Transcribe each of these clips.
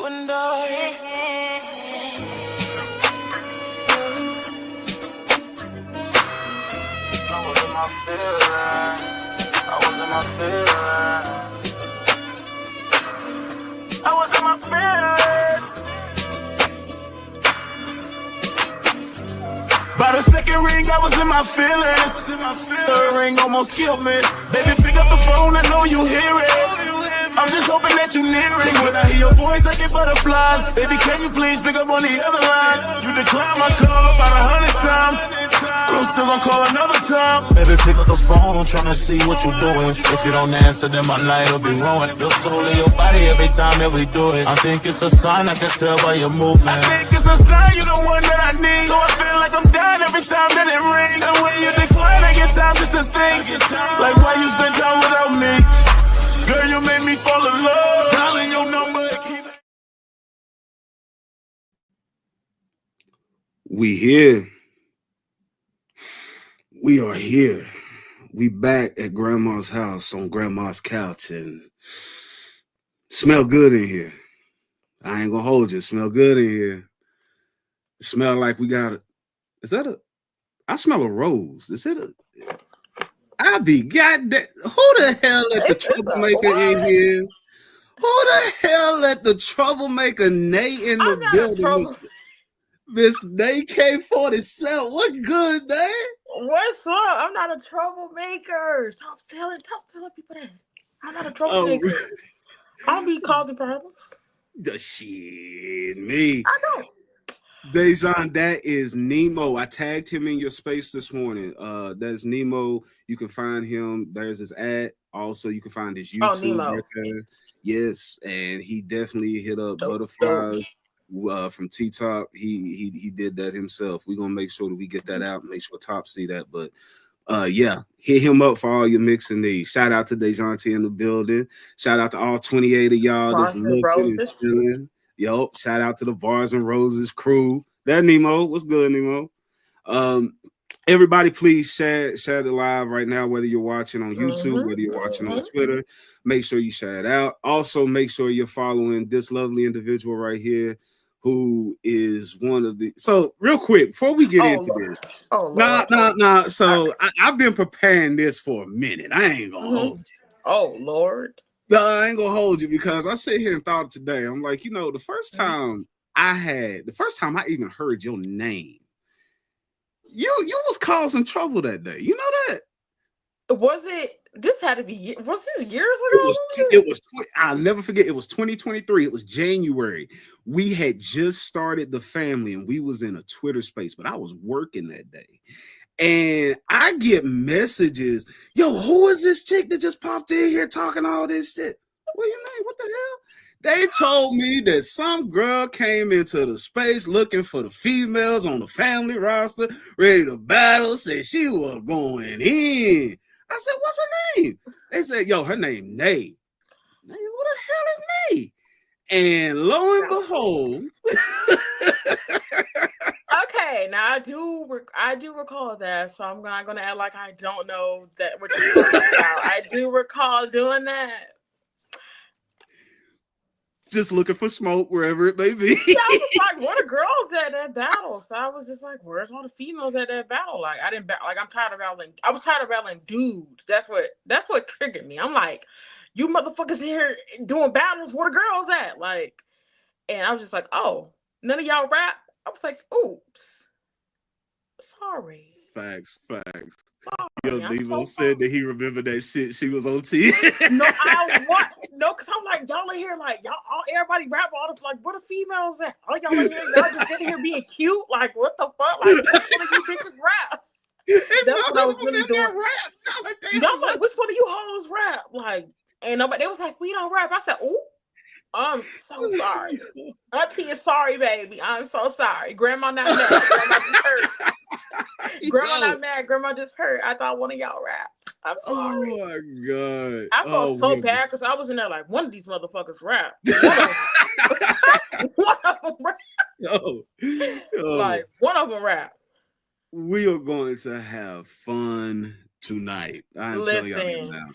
you and I. I was in my feelings. By the second ring, I was in my feelings. Third ring almost killed me. Baby, pick up the phone, I know you hear it. I'm just hoping that you're nearing. When I hear your voice, I get butterflies. Baby, can you please pick up on the other line? You declined my call about 100 times, but I'm still gonna call another time. Baby, pick up the phone, I'm trying to see what you're doing. If you don't answer, then my night will be ruined. Your soul in your body every time that we do it. I think it's a sign, I can tell by your movement. I think it's a sign, you're the one that I need. So I feel like I'm dying every time that it rings. And when you decline, I get time just to think, like why you spend time without me. Girl, you made me fall in love. Dialing your number. We here. We are here. We back at Grandma's house on Grandma's couch and smell good in here. I ain't gonna hold you. Smell good in here. It smell like we got it. Is that a? I smell a rose. Is it a? I be goddamn. Who the hell let the troublemaker in here? Who the hell let the troublemaker Nate in the building? Miss Nate K47. What good, man? What's up? I'm not a troublemaker. Stop telling people that. I'm not a troublemaker. I'll be causing problems. The shit, me. I know. Dejan, that is Nemo. I tagged him in your space this morning. That's Nemo. You can find him. There's his ad. Also, you can find his YouTube record. Yes, and he definitely hit up Butterflies from T-Top. He did that himself. We're gonna make sure that we get that out and make sure Top see that. But yeah, hit him up for all your mixing needs. Shout out to Dejounte in the building. Shout out to all 28 of y'all that's looking and chilling. Yo, shout out to the Bars and Roses crew. That Nemo. What's good, Nemo? Everybody, please share the live right now, whether you're watching on YouTube, whether you're watching on Twitter. Make sure you share it out. Also, make sure you're following this lovely individual right here, who is one of the. So, real quick, before we get into this, nah. So, I've been preparing this for a minute. I ain't gonna hold you. Oh Lord. No, I ain't gonna hold you because I sit here and thought today. I'm like, the first time I even heard your name, you was causing trouble that day. You know that? Was it? This had to be. Was this years ago? It was. I'll never forget. It was 2023. It was January. We had just started the family, and we was in a Twitter space, but I was working that day. And I get messages, yo, who is this chick that just popped in here talking all this shit? What your name? What the hell? They told me that some girl came into the space looking for the females on the family roster, ready to battle, said she was going in. I said, what's her name? They said, yo, her name Nate. Who the hell is Nate? And lo and behold. Okay, now I do recall that, so I'm not gonna act like I don't know that what you're talking about. I do recall doing that. Just looking for smoke wherever it may be. Yeah, I was like, where the girls at that battle? So I was just like, where's all the females at that battle? Like, I was tired of battling dudes. That's what triggered me. I'm like, you motherfuckers here doing battles, where the girls at? Like, and I was just like, oh, none of y'all rap? I was like, oops. Sorry. Facts. Yo, Devo said that he remembered that shit. She was on T. No, because I'm like, y'all in here, like, everybody rap all this, like, where the females at? All y'all in here, y'all just sitting here being cute? Like, what the fuck? Like, which one of you bitches rap? That's what I was really doing. Y'all like, which one of you hoes rap? Like, and nobody, they was like, we don't rap. I said, ooh. I'm so sorry. Auntie is sorry, baby. I'm so sorry. Grandma not mad. Grandma just hurt. Grandma not mad. Grandma just hurt. I thought one of y'all rapped. I'm sorry. Oh my God. I felt so bad because I was in there like, one of these motherfuckers rap. One of them rap. Like, one of them rap. We are going to have fun tonight. I'm telling y'all now.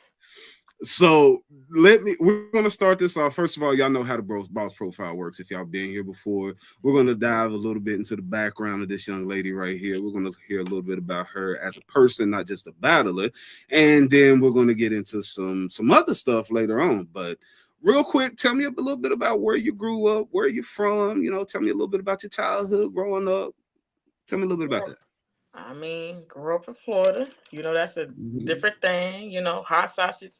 So we're gonna start this off. First of all, y'all know how the boss profile works. If y'all been here before, we're gonna dive a little bit into the background of this young lady right here. We're gonna hear a little bit about her as a person, not just a battler, and then we're gonna get into some other stuff later on. But real quick, tell me a little bit about where you grew up, where you're from. You know, tell me a little bit about your childhood growing up. Tell me a little bit about that. I mean, grew up in Florida. You know, that's a different thing. You know, hot sausage,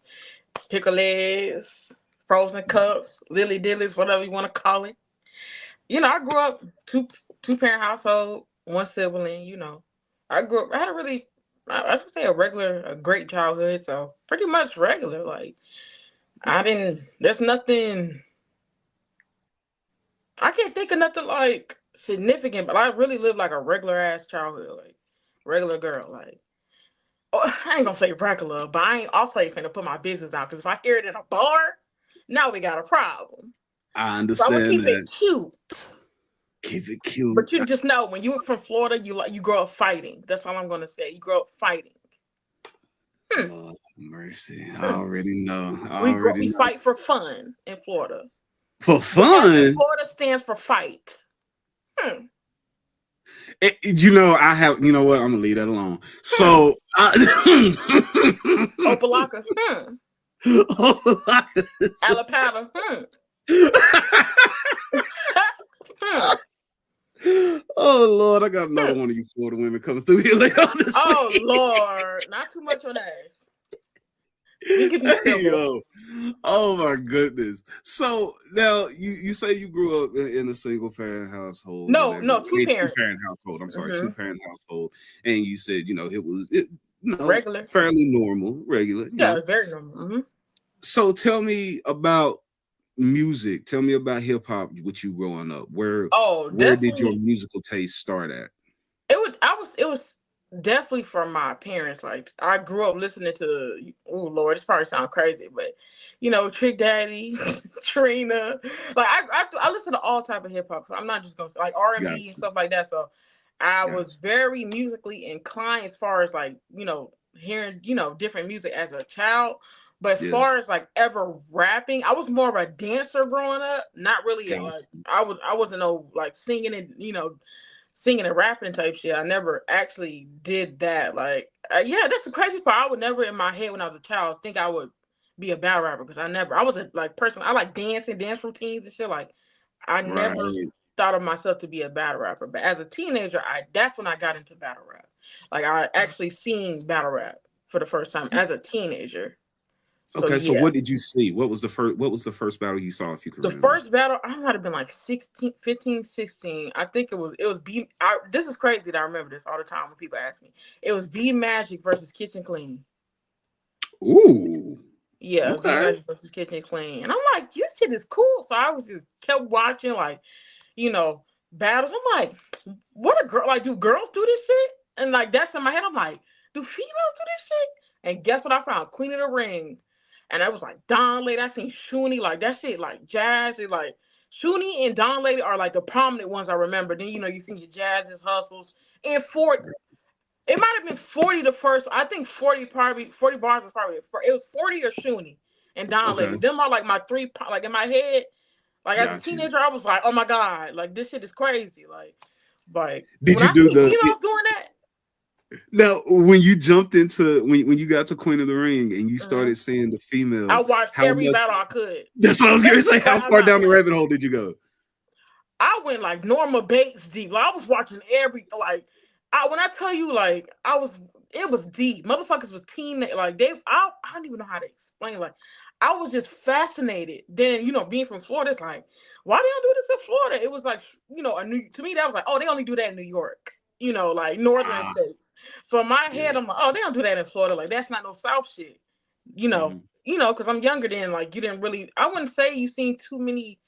pickle eggs, frozen cups, lily dillies, whatever you want to call it. You know, I grew up two parent household, one sibling. You know, I had a really, I should say, a great childhood. So pretty much regular. Like there's nothing. I can't think of nothing like significant, but I really lived like a regular ass childhood, like regular girl. Like, I ain't gonna say regular, but I ain't also finna put my business out, because if I hear it in a bar, now we got a problem. I understand. So I'm gonna keep it cute. Keep it cute. But you just know, when you're from Florida, you grow up fighting. That's all I'm gonna say. You grow up fighting. Oh, mercy. I already know. We fight for fun in Florida. For fun? Florida stands for fight. You know, you know what? I'm gonna leave that alone. So, Opalaka. Alapata. Oh Lord, I got another one of you Florida women coming through here later on this week. Lord, not too much on that. We could be civil. Oh my goodness. So now you say you grew up in a single parent household. No, two parent household. I'm sorry, 2-parent household. And you said, you know, it was regular, fairly normal, regular. Yeah, very normal. Mm-hmm. So tell me about music. Tell me about hip hop with you growing up. Where did your musical taste start at? It was definitely from my parents. Like, I grew up listening to, oh Lord, this probably sounds crazy, but you know, Trick Daddy, Trina. Like, I listen to all type of hip hop. So I'm not just gonna say like R&B and stuff like that. So I was very musically inclined as far as like, you know, hearing, you know, different music as a child. But as far as like ever rapping, I was more of a dancer growing up. Not really like I wasn't no like singing and, you know, singing and rapping type shit. I never actually did that. Like, that's the crazy part. I would never in my head when I was a child think I would be a battle rapper, because I was a like person. I like dance routines and shit. Like, I never thought of myself to be a battle rapper. But as a teenager, that's when I got into battle rap. Like, I actually seen battle rap for the first time as a teenager. So what did you see? What was the first battle you saw, if you could remember? The first battle, I might have been like 15, 16. I think it was this is crazy that I remember this all the time when people ask me. It was B Magic versus Kitchen Clean. Ooh. Yeah, B Magic versus Kitchen Clean. And I'm like, this shit is cool. So I was just kept watching, like, you know, battles. I'm like, what a girl, like, do girls do this shit? And like, that's in my head. I'm like, do females do this shit? And guess what I found? Queen of the Ring. And I was like, Don Lady. I seen Shuni, like that shit, like Jazzy, like Shuni and Don Lady are like the prominent ones I remember. Then, you know, you seen your Jazz's, Hustles, and 40. It might have been 40 the first. I think 40 bars was probably it was 40 or Shuni and Don Lady. Them are like my three, like in my head. Like as a teenager, I was like, oh my God, like this shit is crazy. Like did you do the females doing that? Now, when you jumped into when you got to Queen of the Ring and you started seeing the females, I watched every battle I could. That's what I was going to say. How far down the rabbit hole did you go? I went like Norma Bates deep. Like, I was watching everything. Like, when I tell you, like, it was deep. Motherfuckers was teenage. Like, I don't even know how to explain. Like, I was just fascinated. Then, you know, being from Florida, it's like, why they don't do this in Florida? It was like, you know, to me that was like, oh, they only do that in New York. You know, like northern states. So in my head, I'm like, oh, they don't do that in Florida. Like, that's not no South shit. You know, because I'm younger than, like, you didn't really, I wouldn't say you seen too many.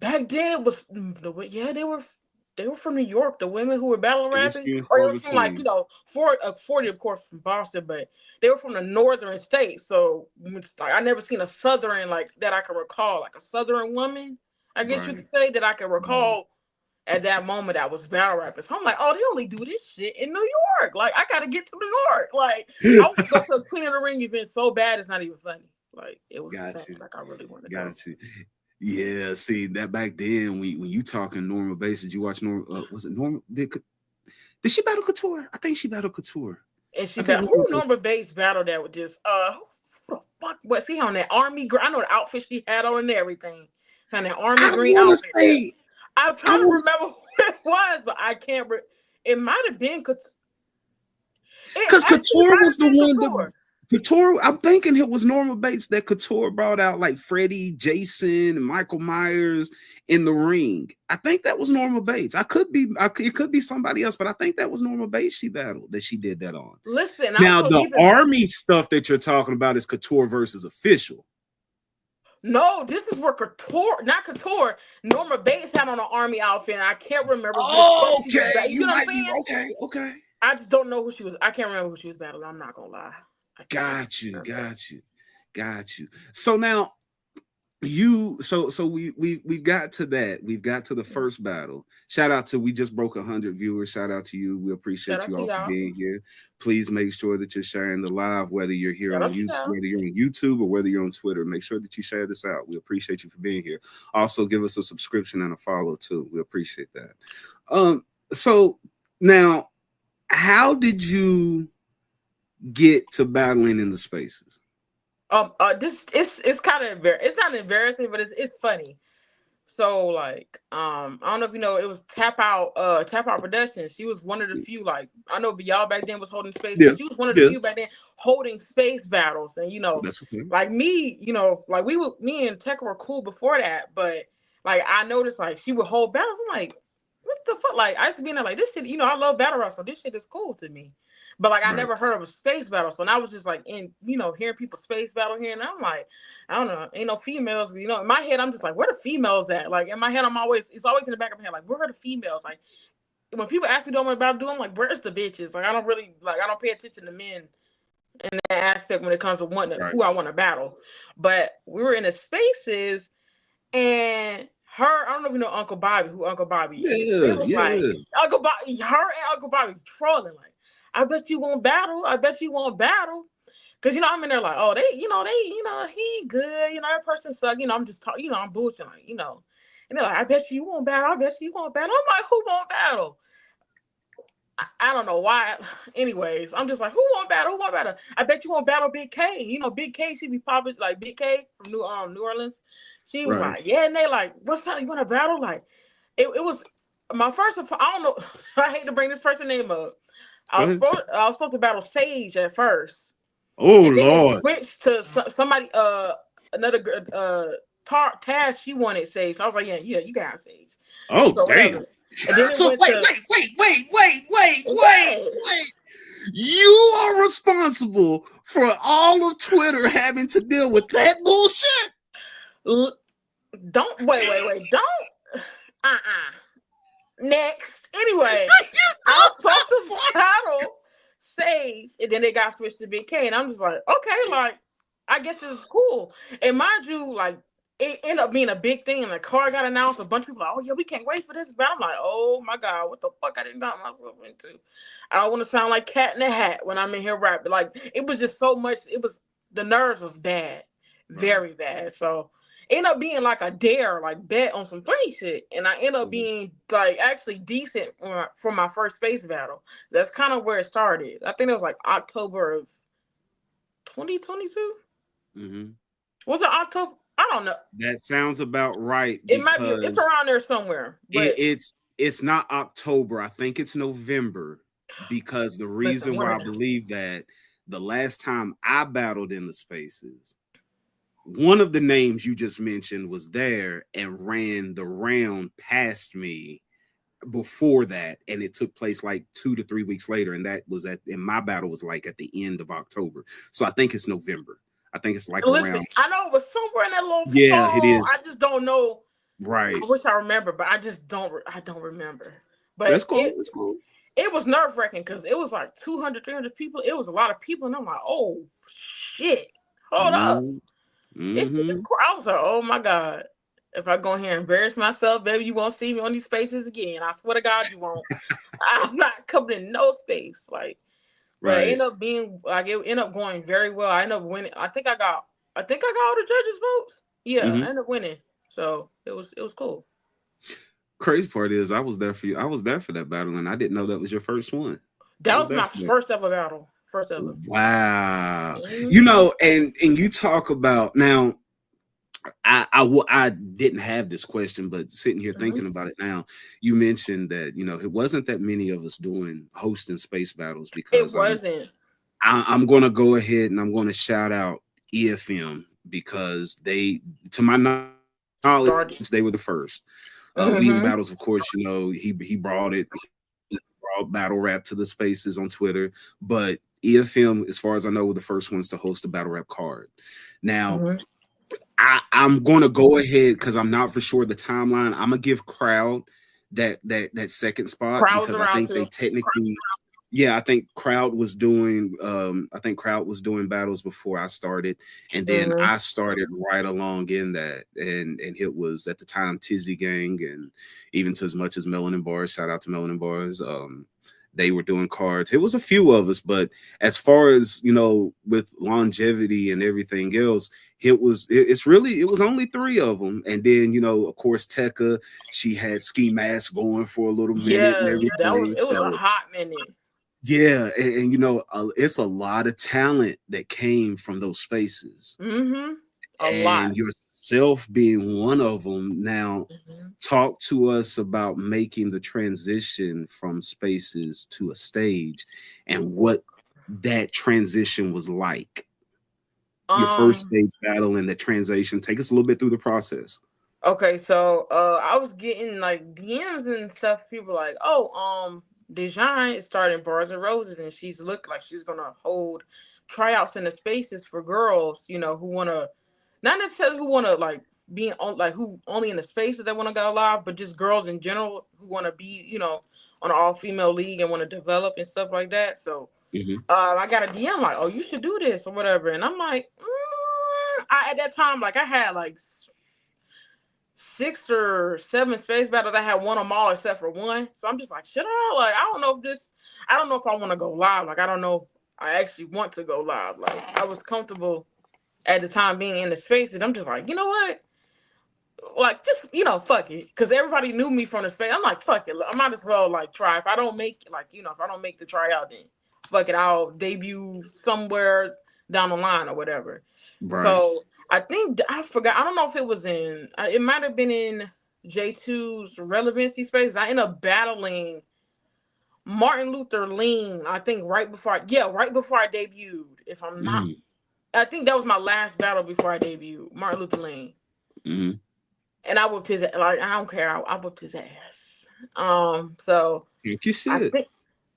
Back then, it was, they were from New York. The women who were battle rapping, or they were from, like, you know, 40, of course, from Boston, but they were from the northern states. So it's like, I never seen a southern, like, that I can recall, like a southern woman, I guess you could say, that I can recall at that moment that was battle rappers. So I'm like, oh, they only do this shit in New York. Like, I gotta get to New York. Like, I want to go to a Queen of the Ring event so bad it's not even funny. Like, it was like I really want to go. Got you. Yeah, see that back then when you talking Norma Bass, did you watch Norma? Was it Norma? Did she battle Couture? I think she battled Couture. And she battled who Norma Bass battled that with just who the fuck was he on that army? I know the outfit she had on and everything. And that army green outfit. I'm trying to remember who it was, but I can't. It might have been Couture. Because Couture was the one that Couture. I'm thinking it was Norma Bates that Couture brought out, like Freddie, Jason, and Michael Myers in the ring. I think that was Norma Bates. It could be somebody else, but I think that was Norma Bates she battled that she did that on. Listen, now the army stuff that you're talking about is Couture versus Official. No, this is where Norma Bates had on an army outfit, and I can't remember. Oh, okay, you know what I'm saying? Okay. I just don't know who she was. I can't remember who she was battling. I'm not gonna lie. Got you. So now we've got to that. We've got to the first battle. Shout out to we just broke 100 viewers. Shout out to you. We appreciate you all for being here. Please make sure that you're sharing the live, whether you're here on YouTube, whether you're on YouTube or whether you're on Twitter. Make sure that you share this out. We appreciate you for being here. Also, give us a subscription and a follow too. We appreciate that. So now, how did you get to battling in the spaces? It's kind of it's not embarrassing, but it's funny. So like I don't know if you know, it was Tap Out Productions. She was one of the few, like I know y'all back then was holding space. Yeah. She was one of the few back then holding space battles, and like me, like me and Tekka were cool before that, but like I noticed like she would hold battles. I'm like, what the fuck? Like I used to be in there like this shit. I love battle rap, so this shit is cool to me. But like I never heard of a space battle, so I was just like in hearing people space battle here, and I'm like, I don't know, ain't no females. In my head I'm just like, where the females at? Like in my head it's always in the back of my head, like where are the females? Like when people ask me what I'm about to do, I'm like, where's the bitches? Like I don't pay attention to men in that aspect when it comes to who I want to battle. But we were in the spaces, and I don't know if you know Uncle Bobby, who Uncle Bobby is. Like Uncle Bobby, her and Uncle Bobby trolling like, I bet you won't battle. Cause I'm in there like, oh, he good. That person suck. I'm just talking. I'm bullshitting. Like, and they're like, I bet you won't battle. I'm like, who won't battle? I don't know why. Anyways, I'm just like, who won't battle? I bet you won't battle Big K. Big K, she be popping like Big K from New Orleans. She was like, yeah, and they like, what's up? You want to battle? Like, it was my first. I don't know. I hate to bring this person's name up. I was supposed to battle Sage at first. Oh Lord! Switched to somebody. Another Taz. She wanted Sage. So I was like, yeah, you got Sage. Oh so damn! And then so wait! You are responsible for all of Twitter having to deal with that bullshit. Don't wait! Don't. Next. Anyway, I was supposed to battle Sage, and then they got switched to Big K, and I'm just like, okay, like, I guess it's cool. And mind you, like, it ended up being a big thing, and the car got announced. A bunch of people like, oh, yeah, we can't wait for this battle. I'm like, oh, my God, what the fuck I didn't got myself into? I don't want to sound like Cat in the Hat when I'm in here rapping. Like, it was just so much. The nerves was bad, very bad. So, end up being like a dare, like bet on some funny shit, and I end up being like actually decent for my first space battle. That's kind of where it started. I think it was like October of 2022. Mm-hmm. Was it October? I don't know. That sounds about right. It might be. It's around there somewhere. But it's not October. I think it's November, because the reason why I believe that the last time I battled in the spaces, one of the names you just mentioned was there and ran the round past me before that, and it took place like 2 to 3 weeks later, and that was and my battle was like at the end of October. So I think it's November. I think it's like around. I know it was somewhere in that little. Yeah, it is. I just don't know. Right. I wish I remember, but I just don't. I don't remember. But that's cool. That's cool. It was nerve wracking because it was like 200, 300 people. It was a lot of people, and I'm like, oh shit, hold up. Mm-hmm. It's cool. I was like, oh my God. If I go here and embarrass myself, baby, you won't see me on these spaces again. I swear to God, you won't. I'm not coming in no space. Like, but it ended up being like it ended up going very well. I ended up winning. I think I got all the judges' votes. Yeah, I ended up winning. So it was cool. Crazy part is I was there for you. I was there for that battle, and I didn't know that was your first one. That was my first ever battle. First ever. Wow. You know, and you talk about now. I didn't have this question, but sitting here thinking about it now, you mentioned that, you know, it wasn't that many of us hosting space battles because it wasn't. I'm going to go ahead and I'm going to shout out EFM because they, to my knowledge, they were the first. Weaving Battles, of course, you know, he brought battle rap to the spaces on Twitter, but EFM, as far as I know, were the first ones to host a battle rap card. Now, I'm going to go ahead because I'm not for sure the timeline. I'm gonna give Crowd that second spot because I think they technically, I think Crowd was doing battles before I started, and then I started right along in that, and it was at the time Tizzy Gang, and even to as much as Melanin Bars. Shout out to Melanin Bars. They were doing cards. It was a few of us, but as far as, you know, with longevity and everything else, it was only 3 of them. And then, you know, of course, Tekka, she had Ski Mask going for a little minute. And everything. It was a hot minute. Yeah, and you know, it's a lot of talent that came from those spaces. A lot. Yourself being one of them. Now, talk to us about making the transition from spaces to a stage and what that transition was like. Your first stage battle and the transition. Take us a little bit through the process. Okay, so I was getting like DMs and stuff. People like, Dejan is starting Bars and Roses, and she's looked like she's gonna hold tryouts in the spaces for girls, you know, who wanna not necessarily who wanna like be on like who only in the spaces that wanna go live, but just girls in general who wanna be, you know, on an all-female league and wanna develop and stuff like that. So I got a DM like, oh, you should do this or whatever, and I'm like, at that time, like I had like 6 or 7 space battles. I had won them all except for one. So I'm just like, should I? Like, I don't know if I want to go live. Like, I don't know if I actually want to go live. Like, I was comfortable at the time being in the space, and I'm just like, you know what? Like, just, you know, fuck it. Because everybody knew me from the space. I'm like, fuck it. I might as well, like, try. If I don't make, like, you know, if I don't make the tryout, then fuck it. I'll debut somewhere down the line or whatever. Right. So I think I forgot. I don't know if it was it might have been in J2's relevancy space. I ended up battling Martin Luther Lean, I think right before I debuted. If I'm not, I think that was my last battle before I debuted, Martin Luther Lean. And I whooped his, like, I don't care. I whooped his ass. So you should.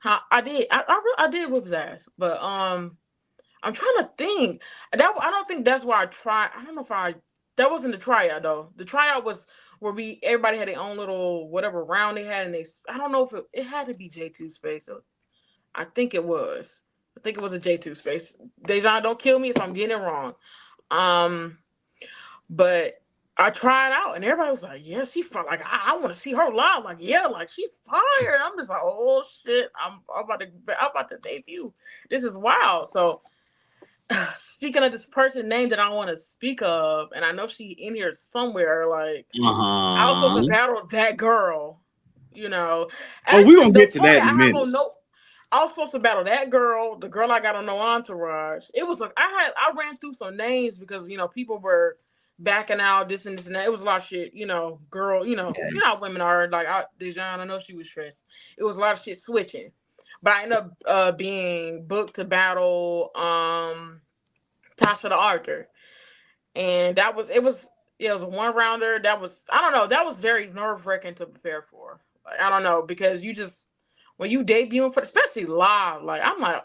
I did. I did whoop his ass, but I'm trying to think. I don't think that's why I tried. I don't know if that wasn't the tryout though. The tryout was where everybody had their own little whatever round they had, and I don't know if it had to be J2 space. So I think it was. I think it was a J2 space. Dejan, don't kill me if I'm getting it wrong. But I tried out, and everybody was like, "Yeah, she's fine. Like, I want to see her live. Like, yeah, like she's fire." And I'm just like, "Oh shit, I'm about to debut. This is wild." So, speaking of this person name that I want to speak of, and I know she in here somewhere. Like, I was supposed to battle that girl. You know. Oh, we're gonna get to that in a minute. I was supposed to battle that girl, the girl I got on No Entourage. It was like I ran through some names because, you know, people were backing out this and that. It was a lot of shit, you know, girl, you know how women are. Like Dejan, I know she was stressed. It was a lot of shit switching. But I ended up being booked to battle Tasha the Archer. And it was a one rounder. That was very nerve-wracking to prepare for. Like, I don't know, because when you debuting especially live, like I'm like,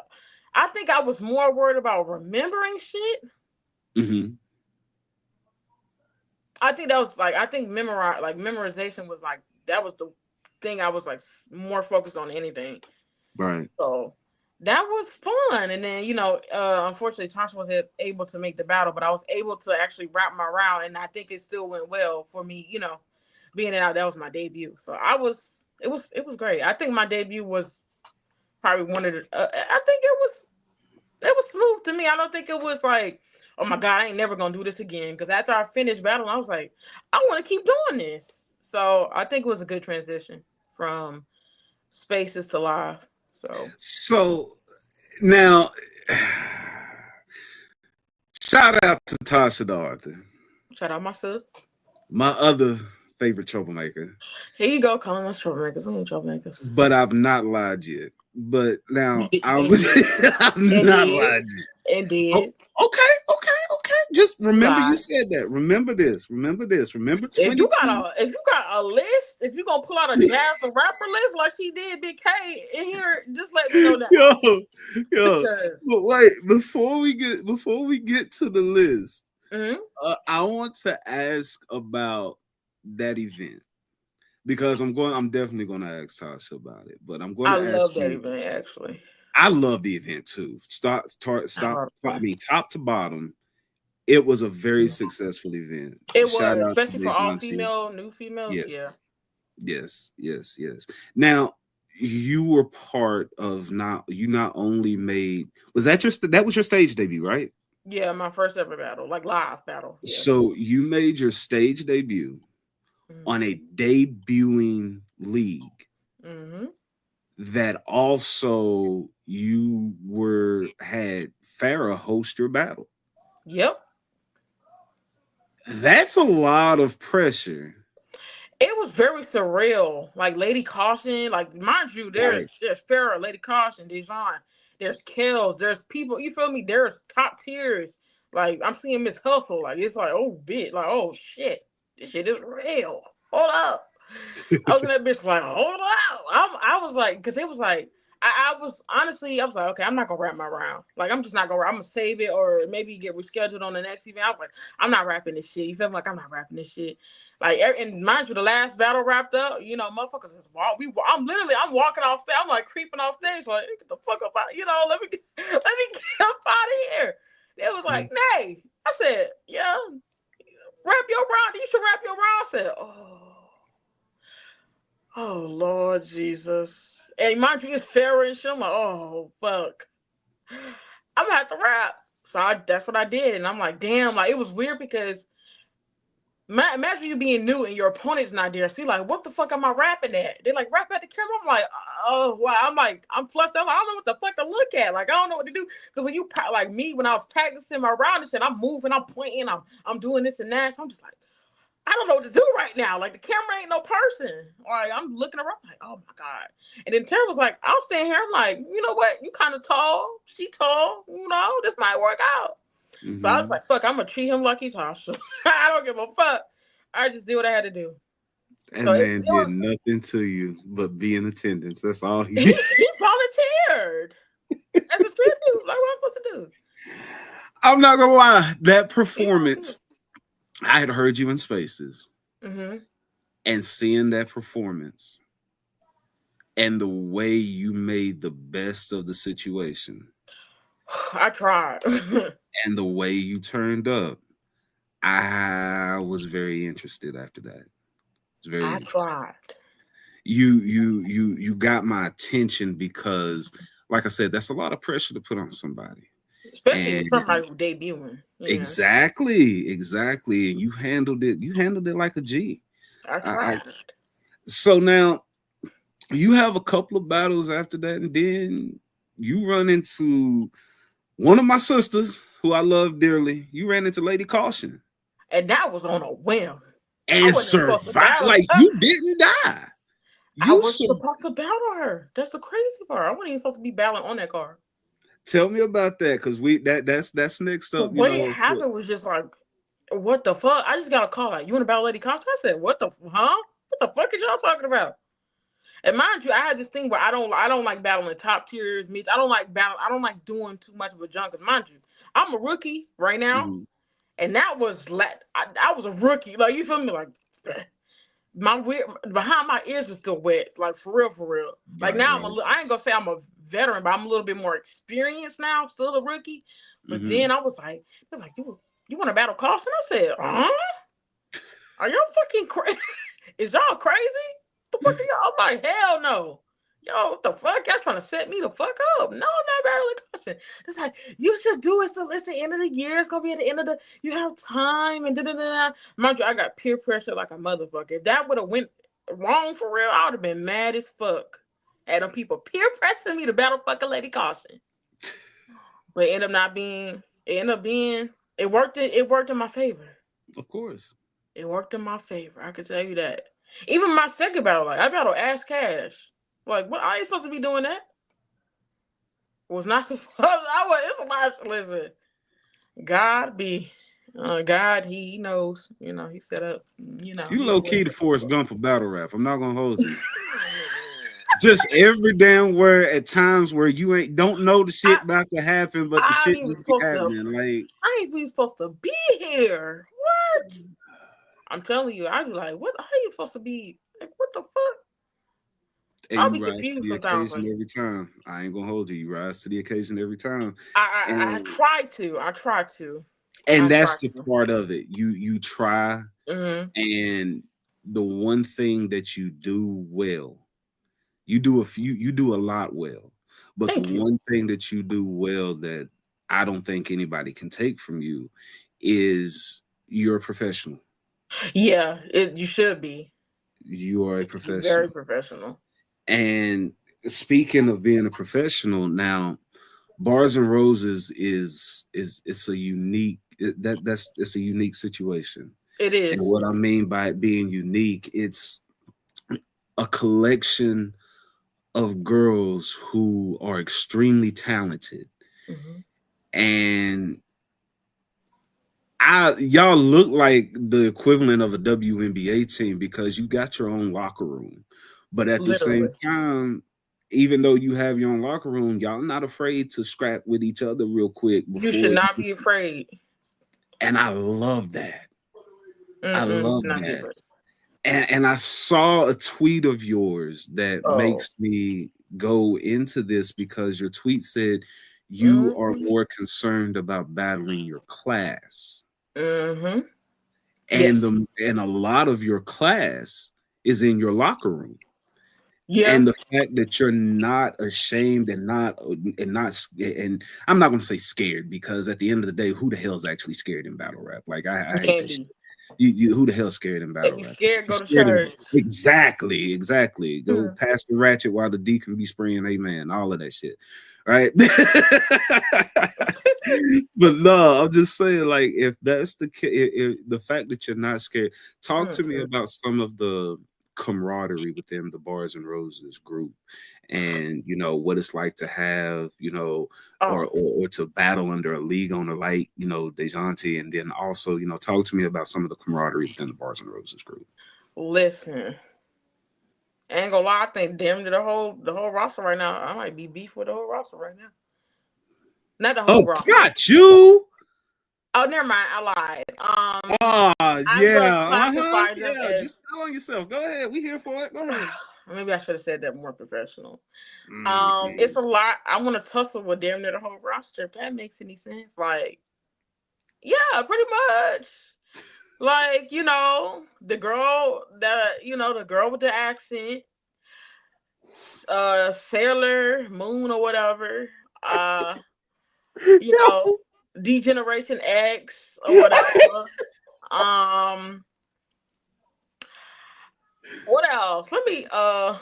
I think I was more worried about remembering shit. I think memorization was like, that was the thing I was like more focused on than anything. Right. So that was fun. And then, unfortunately, Tasha wasn't able to make the battle, but I was able to actually wrap my round, and I think it still went well for me. Being out, that was my debut, so it was great. I think my debut was probably one of the. I think it was smooth to me. I don't think it was like, oh my God, I ain't never gonna do this again. Because after I finished battle, I was like, I want to keep doing this. So I think it was a good transition from spaces to live. So now, shout out to Tasha the Arthur. Shout out myself. My other favorite troublemaker. Here you go, calling us troublemakers. We ain't troublemakers. But I've not lied yet. But now I'm not lying. Indeed. Oh, okay. Just remember you said that. Remember this. Remember 22. If you got a list, if you gonna pull out a jazz the rapper list like she did, Big K in here, just let me know that. Yo. But wait, before we get to the list, I want to ask about that event. Because I'm definitely going to ask Tasha about it, but I'm going to ask you. I love that event, actually. I love the event too. Top to bottom, it was a very successful event. It was, especially for all new females. Yes. Now, you were part of you not only made, that was your stage debut, right? Yeah, my first ever battle, like live battle. Yeah. So you made your stage debut on a debuting league that also you had Farrah host your battle. Yep. That's a lot of pressure. It was very surreal. Like Lady Caution, like mind you, there's Farrah, Lady Caution, Dejan, there's Kels, there's people, you feel me? There's top tiers. Like I'm seeing Miss Hustle, like it's like, oh bitch, like oh shit. This shit is real. Hold up. I was in that bitch like, hold up. I was like, because it was like, I was like, okay, I'm not going to rap my round. Like, I'm just not going to, I'm going to save it or maybe get rescheduled on the next event. I was like, I'm not rapping this shit. You feel me? Like, I'm not rapping this shit. Like, and mind you, the last battle wrapped up, motherfuckers just walk. I'm walking off stage. I'm like creeping off stage. Like, get the fuck up out, let me get up out of here. It was like, nay. I said, yeah. Rap your round. You should rap your round. I said, oh, Lord Jesus. And mind you, it's Farrah and shit. I'm like, oh, fuck. I'm going to have to rap. So that's what I did. And I'm like, damn. Like, it was weird because imagine you being new and your opponent's not there. So you're like, what the fuck am I rapping at? They're like, rap at the camera. I'm like, oh, wow. I'm flushed out. I don't know what the fuck to look at. Like, I don't know what to do. Because when you, like me, when I was practicing my round and shit, I'm moving, I'm pointing, I'm doing this and that. So I'm just like, I don't know what to do right now. Like, the camera ain't no person. Like, I'm looking around like, oh my God. And then Tara was like, I'll stand here. I'm like, you know what? You kind of tall. She tall. This might work out. Mm-hmm. So I was like, fuck, I'm going to treat him like he Tasha. I don't give a fuck. I just did what I had to do. And so man did nothing to you but be in attendance. That's all he did. He volunteered as a tribute. Like, what am I supposed to do? I'm not going to lie. That performance, I had heard you in spaces. Mm-hmm. And seeing that performance and the way you made the best of the situation. I tried. And the way you turned up, I was very interested after that. I tried. You got my attention because, like I said, that's a lot of pressure to put on somebody. Especially somebody who's debuting. Exactly. And you handled it like a G. I tried. So now you have a couple of battles after that, and then you run into one of my sisters who I love dearly. You ran into Lady Caution. And that was on a whim. And survived. Like, you didn't die. I was supposed to battle her. That's the crazy part. I wasn't even supposed to be battling on that card. Tell me about that, because that's next up. The way it happened was just like, what the fuck? I just got a call. Like, you want to battle Lady Caution? I said, what the fuck is y'all talking about? And mind you, I had this thing where I don't like battling top tiers. I don't like doing too much of a junk. Because mind you, I'm a rookie right now, and that was I was a rookie. Like, you feel me? Like, behind my ears is still wet. Like, for real. Like, now I ain't gonna say I'm a veteran, but I'm a little bit more experienced now, still a rookie. But then I was like, you want to battle Carlson? I said, are y'all fucking crazy? Is y'all crazy? The fuck are y'all? I'm like, hell no. Yo, what the fuck? Y'all trying to set me the fuck up? No, I'm not battling Carlson. It's like, you should do it till it's the end of the year. It's gonna be at the end of the, you have time and da-da-da-da. Mind you, I got peer pressure like a motherfucker. If that would have went wrong for real, I would have been mad as fuck. Had them people peer pressuring me to battle fucking Lady Carlson. But it ended up being, it worked in my favor. Of course. It worked in my favor. I can tell you that. Even my second battle, like I battled Ash Cash. Like, what? I ain't supposed to be doing that. Was not supposed. It's a lot. Listen, God, He knows. You know, He set up. You know, you low key the Forrest Gump of battle rap. I'm not gonna hold you. Just every damn word at times where you don't know the shit about to happen, but the shit just be happening. Like, I ain't even supposed to be here. What? I'm telling you, I'd be like, what? How you supposed to be? Like, what the fuck? And I'll be confused sometimes. Every time. I ain't gonna hold you. You rise to the occasion every time. I try to. And that's the part of it. You try, and the one thing that you do well, you do a lot well. But the one thing that you do well that I don't think anybody can take from you is you're a professional. Yeah, you should be. You are a professional. Very professional. And speaking of being a professional, now Bars and Roses it's a unique it's a unique situation. It is. And what I mean by it being unique, it's a collection of girls who are extremely talented. And y'all look like the equivalent of a WNBA team because you got your own locker room. But at the same time, even though you have your own locker room, y'all not afraid to scrap with each other real quick. You should not be afraid. And I love that. I love that. And I saw a tweet of yours that makes me go into this because your tweet said you are more concerned about battling your class. And and a lot of your class is in your locker room. Yeah, and the fact that you're not ashamed and I'm not going to say scared because at the end of the day, who the hell's actually scared in battle rap? Like I can't be. You who the hell's scared in battle rap? Scared, go to church. Exactly. Go past the ratchet while the deacon be spraying amen. All of that shit, right? But no, I'm just saying, like, if that's the case, if the fact that you're not scared, talk to me about some of the camaraderie within the Bars and Roses group, and what it's like to have or to battle under a league owner like DeJounte, and then also talk to me about some of the camaraderie within the Bars and Roses group. Listen, I ain't gonna lie, I think damn near the whole roster right now. I might be beef with the whole roster right now. Not the whole roster. Got you. Oh, never mind. I lied. Just tell on yourself. Go ahead. We here for it. Go ahead. Maybe I should have said that more professional. It's a lot. I want to tussle with damn near the whole roster. If that makes any sense, like, yeah, pretty much. Like, the girl with the accent, Sailor Moon or whatever. D-Generation X or whatever. What else? Let me her.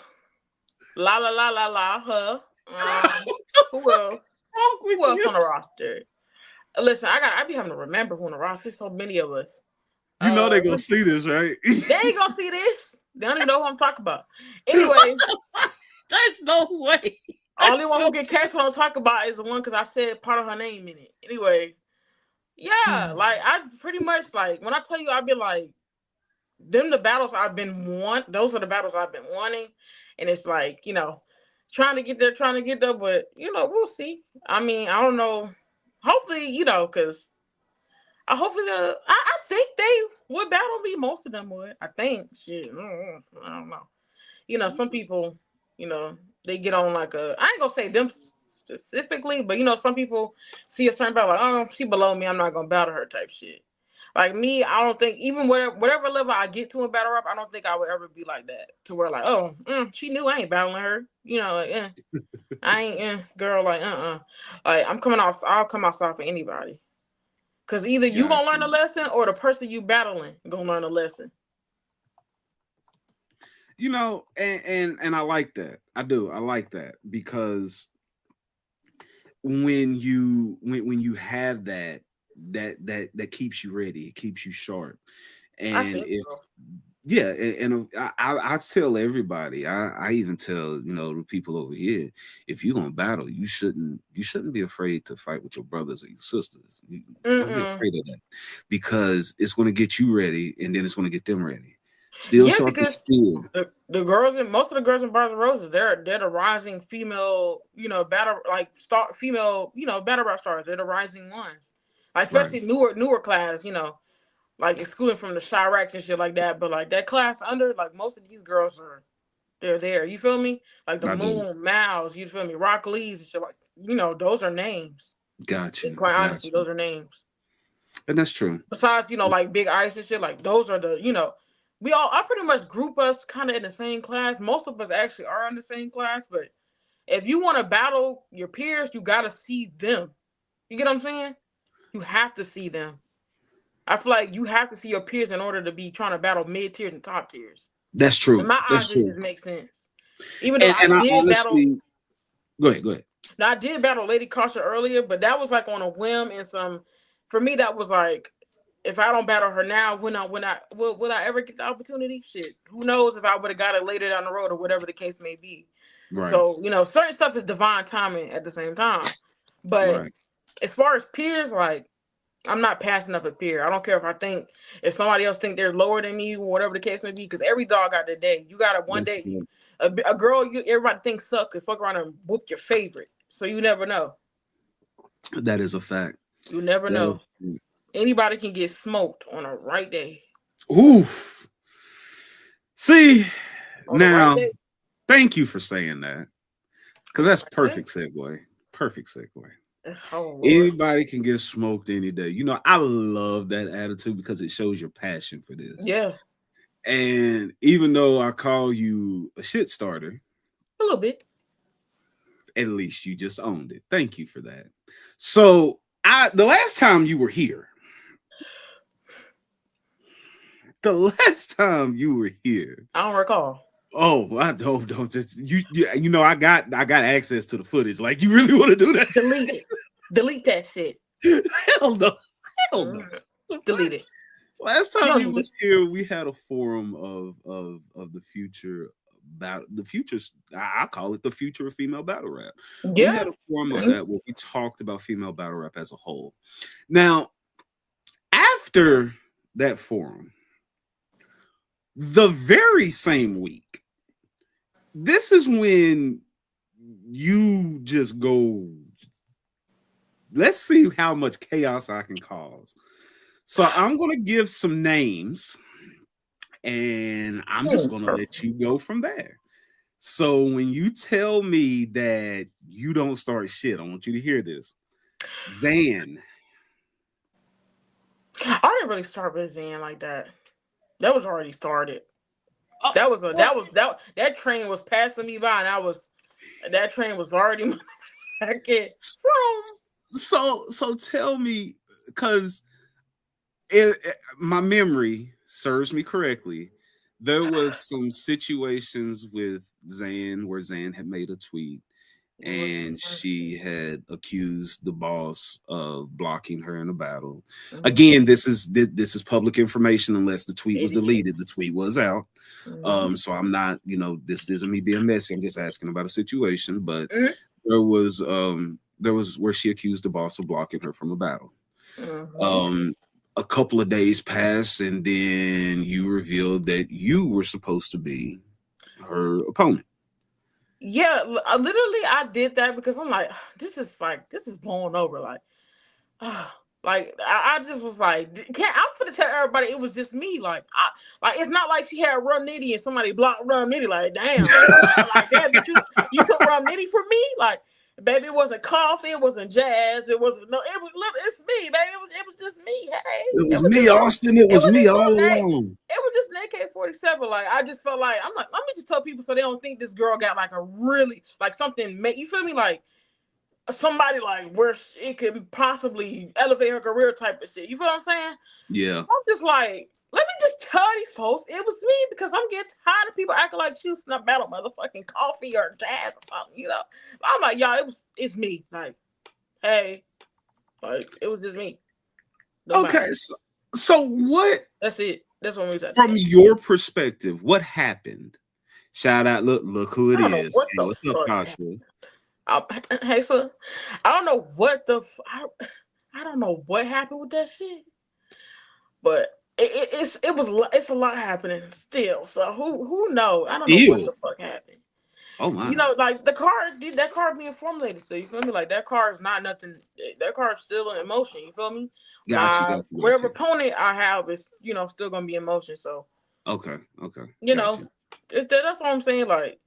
Who else? Who else on the roster? Listen, I be having to remember who on the roster. There's so many of us. They're gonna see this, right? They ain't gonna see this. They don't even know who I'm talking about. Anyway, there's no way. Only one who can catch what I'm talking about is the one because I said part of her name in it. Anyway, yeah, like I pretty much like when I tell you I've been like the battles I've been those are the battles I've been wanting. And it's like, trying to get there, but we'll see. I mean, I don't know. Hopefully, because I think they would battle me. Most of them would. I think. Shit. I don't know. Some people You know, they get on like I ain't gonna say them specifically, but you know, some people see a certain battle like, oh, she below me, I'm not gonna battle her type shit. Like me, I don't think even whatever level I get to in battle rap, I don't think I would ever be like that to where like, oh, she knew I ain't battling her. You know, like, I ain't girl, like like I'll come outside for anybody. Cause either you gonna learn a lesson or the person you battling gonna learn a lesson. You know, and I like that. I do. I like that because when you have that keeps you ready, it keeps you sharp. And if so. Yeah, and I tell everybody, I even tell, you know, the people over here, if you're gonna battle, you shouldn't be afraid to fight with your brothers or your sisters. Don't be afraid of that, because it's gonna get you ready, and then it's gonna get them ready. Still sharp as steel. The girls and most of the girls in Bars and Roses, they're the rising female, you know, battle female, you know, battle rap stars. They're the rising ones, like, especially newer class, you know. Like excluding from the Chiracs and shit like that, but like that class under, like most of these girls they're there. You feel me? Like the Moon, Mouse, you feel me? Rock Lee's and shit, like, you know, those are names. Gotcha. And quite honestly, those are names. And that's true. Besides, you know, like Big Ice and shit, like those are the, you know, I pretty much group us kind of in the same class. Most of us actually are in the same class, but if you want to battle your peers, you gotta see them. You get what I'm saying? You have to see them. I feel like you have to see your peers in order to be trying to battle mid tiers and top tiers. That's true. In my eyes, it just makes sense. Even though I did honestly, battle. Go ahead. Now, I did battle Lady Kasha earlier, but that was like on a whim and for me, that was like, if I don't battle her now, will I ever get the opportunity? Shit, who knows if I would have got it later down the road or whatever the case may be. Right. So, you know, certain stuff is divine timing at the same time. But as far as peers, like, I'm not passing up a peer. I don't care if somebody else think they're lower than me or whatever the case may be, because every dog got their day. You got one day, a girl everybody thinks suck and fuck around and book your favorite. So you never know. That is a fact. You never know. Anybody can get smoked on a right day. Oof. See, now, thank you for saying that, because that's perfect segue. Perfect segue. Oh, anybody can get smoked any day. You know, I love that attitude because it shows your passion for this. Yeah. And even though I call you a shit starter, a little bit, at least you just owned it. Thank you for that. So the last time you were here, I don't recall. Oh, I don't just you know, I got access to the footage. Like, you really want to do that? Delete it. Delete that shit. Hell no. Delete it. Last time you was here, we had a forum of the future about the futures. I call it the future of female battle rap. Yeah. We had a forum of that where we talked about female battle rap as a whole. Now, after that forum, the very same week, this is when you just go, let's see how much chaos I can cause. So I'm going to give some names, and I'm just going to let you go from there. So when you tell me that you don't start shit, I want you to hear this. Zan. I didn't really start with Zan like that. That was already started. That train was passing me by, and that train was already So tell me, because my memory serves me correctly, there was some situations with Zan where Zan had made a tweet and she had accused the boss of blocking her in a battle. Mm-hmm. Again, this is public information unless the tweet was deleted. The tweet was out. Mm-hmm. So I'm not, this isn't me being messy. I'm just asking about a situation, but there was where she accused the boss of blocking her from a battle. Mm-hmm. A couple of days passed, and then you revealed that you were supposed to be her opponent. Yeah, literally, I did that because I'm like, this is blowing over. Like Like I just was like, I'm gonna tell everybody it was just me. Like it's not like she had Rum Nitty and somebody blocked Rum Nitty. Like damn, like damn, but you took Rum Nitty from me. Like baby, it wasn't coffee, it wasn't jazz, it wasn't it's me, baby. It was just me. Hey, it was me, Austin. It was me all along. It was just an AK-47. Like I just felt like I'm like, let me just tell people so they don't think this girl got like a really like something. You feel me? Like somebody like where it could possibly elevate her career type of shit. You feel what I'm saying? Yeah. So I'm just like, let me just tell these folks it was me because I'm getting tired of people acting like she was not battle motherfucking coffee or jazz or something, you know. I'm like, y'all, it's me. Like, hey, like it was just me. Nobody. Okay, so what? That's it. That's what we said. From your perspective, what happened? Shout out! Look who it is. What's up, Kasha? Hey, so I don't know what I don't know what happened with that shit, but it's a lot happening still. So who knows? I don't know what the fuck happened. Oh my! You know, like that car being formulated. So you feel me? Like that car is not nothing. That car is still in motion. You feel me? Got you. Whatever opponent I have is still gonna be in motion. So okay. You know, that's what I'm saying. Like.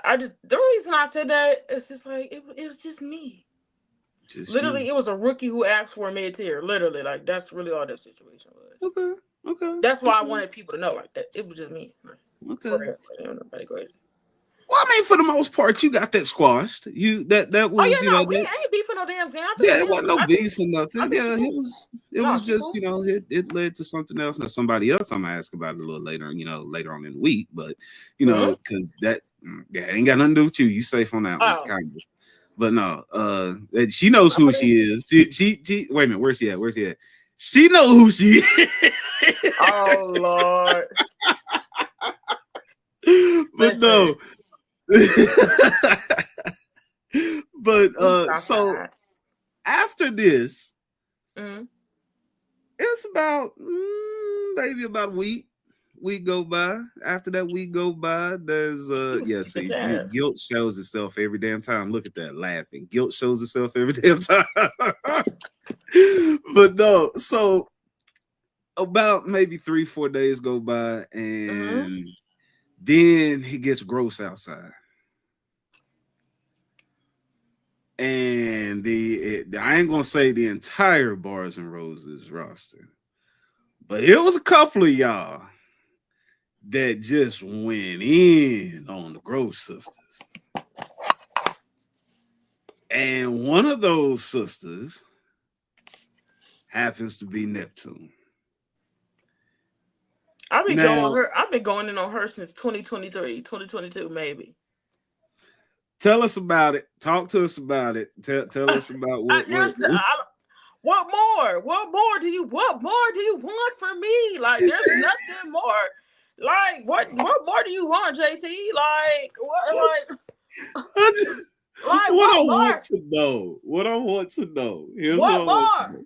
The reason I said that is just like it was just me. Literally, it was a rookie who asked for a mid-tier. Literally, like that's really all that situation was. Okay. That's why I wanted people to know like that. It was just me. Okay. Nobody crazy. Well, I mean, for the most part, you got that squashed. That was. Oh yeah, no, we ain't beefing no damn thing. Yeah, it wasn't no beef or nothing. Yeah, it was just it led to something else. Now somebody else I'm gonna ask about it a little later. Later on in the week, but because that ain't got nothing to do with you. You safe on that one, kind of. But no, she knows who she is. She wait a minute, where's she at? She know who she is. Oh Lord. But no. But so after this, it's about maybe about a week go by. After that week go by, there's guilt shows itself every damn time. Look at that, laughing. Guilt shows itself every damn time. But no, so about maybe 3-4 days go by, and then he gets gross outside. And I ain't gonna say the entire Bars and Roses roster, but it was a couple of y'all that just went in on the Gross sisters. And one of those sisters happens to be Neptune. I've been going in on her since 2023, 2022, maybe. Tell us about it. Talk to us about it. Tell us about what more? What more do you want from me? Like, there's nothing more. Like, what more do you want, JT? Like, what I want to know. Here's what more?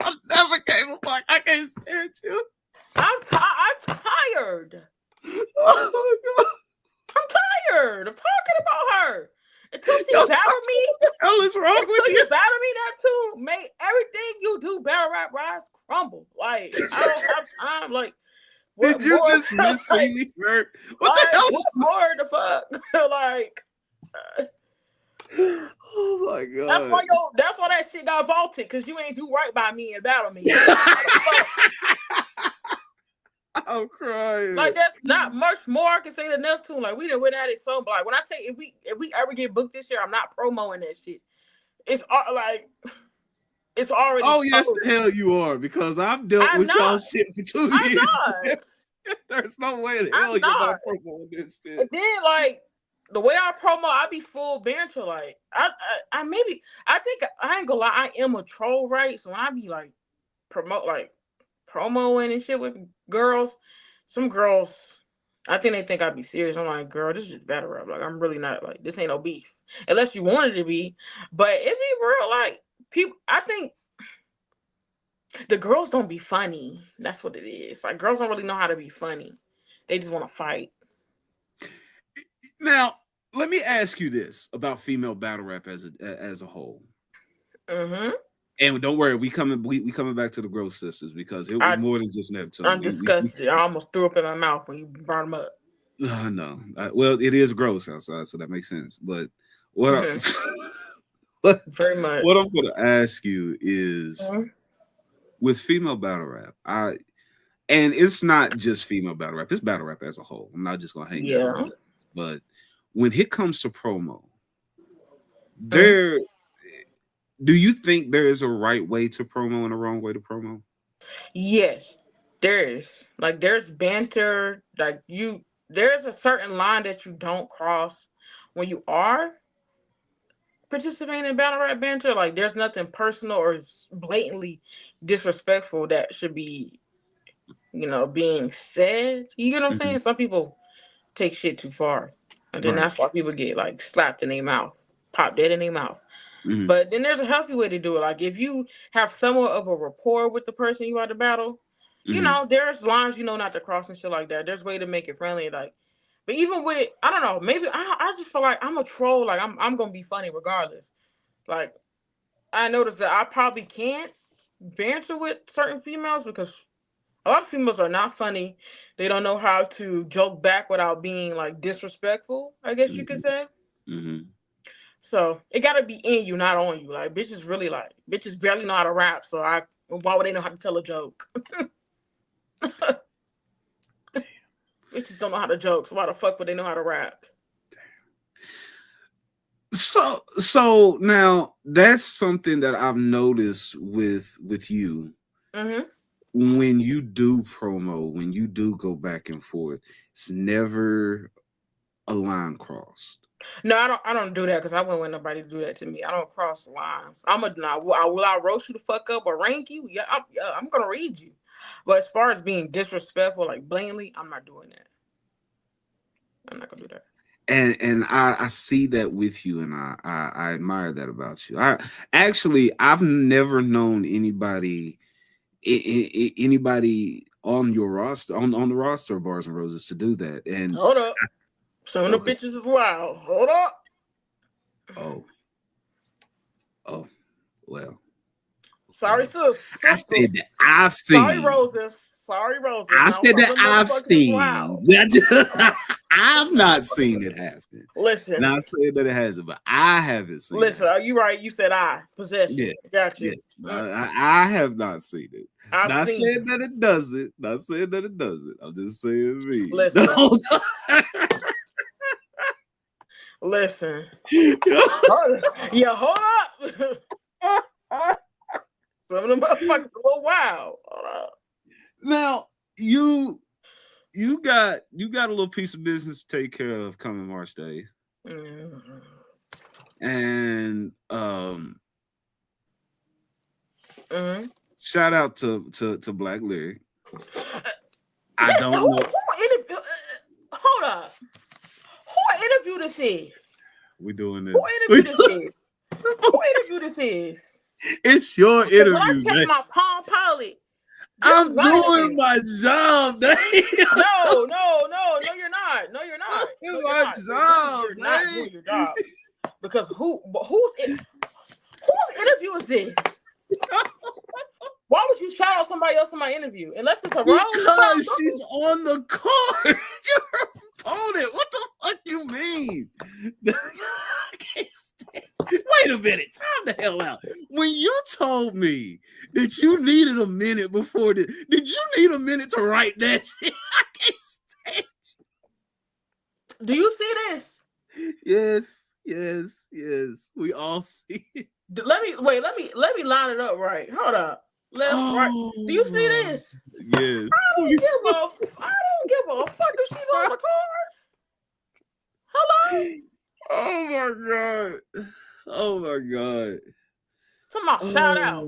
I never came apart. I can't stand you. I'm tired. Oh my God. I'm tired of talking about her. Until she battle me. What the hell is wrong with you? Until you battle me, that too. Make everything you do, battle rap rise, crumble. Like, I don't have time. Like, did you just miss Celie Bird? What the hell? What more the fuck? Like, oh my God. That's why that shit got vaulted, because you ain't do right by me and battle me. I'm crying. Like, there's not much more I can say to Neptune. Like, we done went at it so, but like, when I tell you, if we ever get booked this year, I'm not promoting that shit. It's like, it's already. Oh yes, the hell you are, because I've dealt with y'all shit for 2 years. There's no way the hell you're not promoting this shit. And then like the way I promo, I be full banter. Like I think I ain't gonna lie, I am a troll, right? So when I be like promoing and shit with girls, some girls, I think I'd be serious. I'm like, girl, this is just battle rap. Like, I'm really not, like, this ain't no beef. Unless you want it to be. But it be real, like, people, I think the girls don't be funny. That's what it is. Like, girls don't really know how to be funny. They just want to fight. Now, let me ask you this about female battle rap as a whole. Mm-hmm. And don't worry, we coming back to the Gross Sisters because it was more than just Neptune. I'm disgusted. I almost threw up in my mouth when you brought them up. No, well, it is gross outside, so that makes sense. But what very much. What I'm going to ask you is, with female battle rap, and it's not just female battle rap; it's battle rap as a whole. I'm not just going to hang out on that. But when it comes to promo, do you think there is a right way to promo and a wrong way to promo? Yes, there is. Like, there's banter. Like, there's a certain line that you don't cross when you are participating in battle rap banter. Like, there's nothing personal or blatantly disrespectful that should be, being said. You get what I'm saying? Some people take shit too far, and then that's why people get like slapped in their mouth, pop dead in their mouth. But then there's a healthy way to do it. Like, if you have somewhat of a rapport with the person you are to battle, there's lines not to cross and shit like that. There's a way to make it friendly. Like, but even with, I don't know, maybe I just feel like I'm a troll. Like, I'm gonna be funny regardless. Like, I noticed that I probably can't banter with certain females because a lot of females are not funny. They don't know how to joke back without being like disrespectful, I guess you could say. So it gotta be in you, not on you. Like, bitches barely know how to rap. So why would they know how to tell a joke? Bitches don't know how to joke. So why the fuck would they know how to rap? So now that's something that I've noticed with you. When you do promo, when you do go back and forth, it's never a line crossed. No, I don't do that because I wouldn't want nobody to do that to me. I don't cross lines. Will I roast you the fuck up or rank you? Yeah, I'm gonna read you. But as far as being disrespectful, like blatantly, I'm not doing that. I'm not gonna do that. And I see that with you, and I admire that about you. I've never known anybody on your roster on the roster of Bars and Roses to do that. And hold up. Some of the bitches is wild. Hold up. Oh, well. Sorry, sis. I said that I've seen. Sorry, Roses. I said that I've seen. I've not seen it happen. Listen. Not saying that it hasn't, but I haven't seen it. Listen, are you right? You said possession. Yeah. Gotcha. Yeah. I have not seen it. Not saying that it doesn't. Not saying that it doesn't. I'm just saying me. Listen. Listen. Yeah, hold up. Some of them motherfuckers a little wild. Hold up. Now you got a little piece of business to take care of coming March Day. And shout out to Black Lyric. I don't know. Hold up. Who interview this is? We're doing this. Who interview this is? It's your interview, when I check man. my Palm Pilot. I'm doing my job, Dave. No, you're not. No, you're not. It's my job, You're not doing your job. Because whose interview is this? Why would you shout out somebody else in my interview? Unless it's a rose. Because she's on the card. Your opponent. What the fuck you mean? Wait a minute. Time the hell out. When you told me that you needed a minute before this, did you need a minute to write that shit? I can't stand you. Do you see this? Yes. We all see it. Let me line it up right. Hold up. Right. Do you see this? Yes. I don't give a fuck if she's on the card. Hello? Oh my god. Somebody shout out.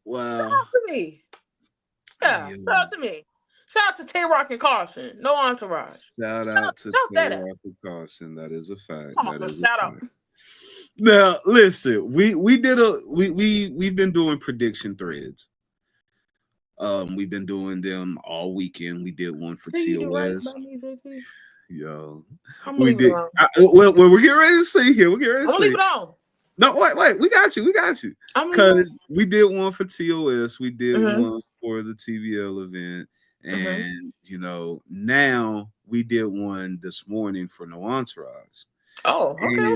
Wow. Shout out to me. Yeah, shout out to me. Shout out to Tay-Rock and Caution. No entourage. Shout out to Tay-Rock and Caution. That is a fact. Shout out. Now listen, we've been doing prediction threads. We've been doing them all weekend. We did one for TOS. Yo, I'm gonna we leave did. it alone. Well, we're getting ready to see here. We're getting ready to I'm gonna see. leave it on. No, wait. We got you. Because we did one for TOS. We did one for the TBL event. And, now we did one this morning for No Entourage. Oh, okay.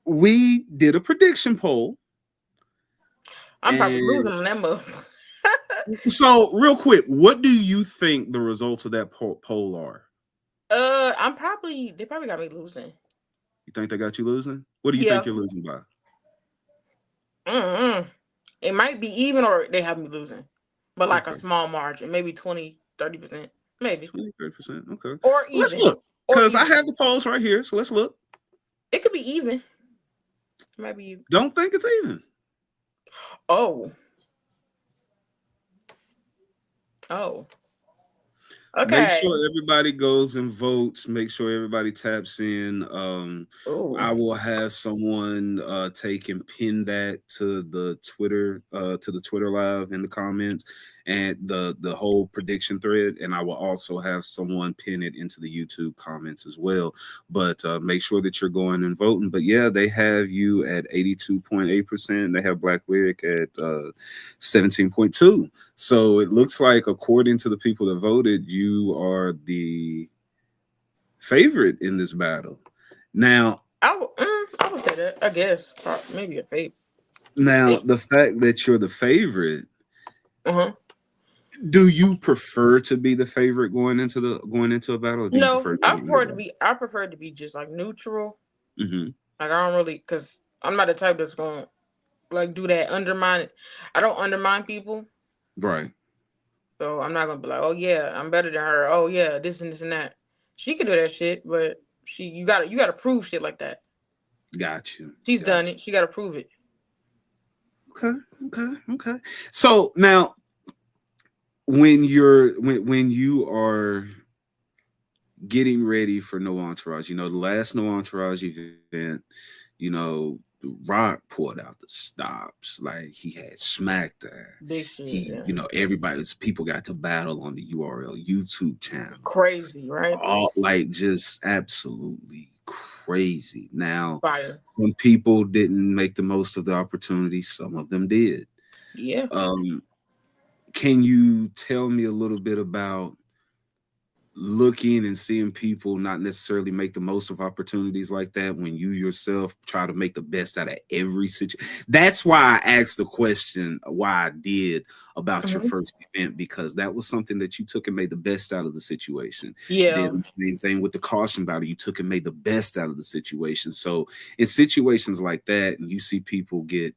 We did a prediction poll. I'm probably losing on that move. So, real quick, what do you think the results of that poll are? They probably got me losing. You think they got you losing? What do you think you're losing by? It might be even, or they have me losing, but like a small margin, maybe 20-30%, maybe 20-30%. Okay, or even. Let's look, because I have the polls right here, so let's look. It could be even. It might be even. Don't think it's even. Oh. Okay. Make sure everybody goes and votes. Make sure everybody taps in. I will have someone take and pin that to the Twitter live in the comments and the whole prediction thread. And I will also have someone pin it into the YouTube comments as well. But make sure that you're going and voting. But yeah, they have you at 82.8%. They have Black Lyric at 17.2%. So it looks like, according to the people that voted, you are the favorite in this battle. Now, I would say that. I guess maybe a favorite. Now, the fact that you're the favorite, do you prefer to be the favorite going into a battle? No, I prefer to be just like neutral. Like I don't really, because I'm not the type that's going like do that undermine. I don't undermine people. Right. So I'm not gonna be like, oh yeah, I'm better than her. Oh yeah, this and this and that. She can do that shit, but you gotta prove shit like that. Got you. She's done it. She gotta prove it. Okay. So now, when you are getting ready for No Entourage, the last No Entourage event, Rock pulled out the stops, like he had smacked there. Big shit, people got to battle on the URL YouTube channel. Crazy, right? All like just absolutely crazy. Now, fire. When people didn't make the most of the opportunity, some of them did. Yeah. Can you tell me a little bit about looking and seeing people not necessarily make the most of opportunities like that when you yourself try to make the best out of every situation? That's why I asked the question why I did about your first event, because that was something that you took and made the best out of the situation. Yeah. Then the same thing with the caution battle, you took and made the best out of the situation. So in situations like that, and you see people get,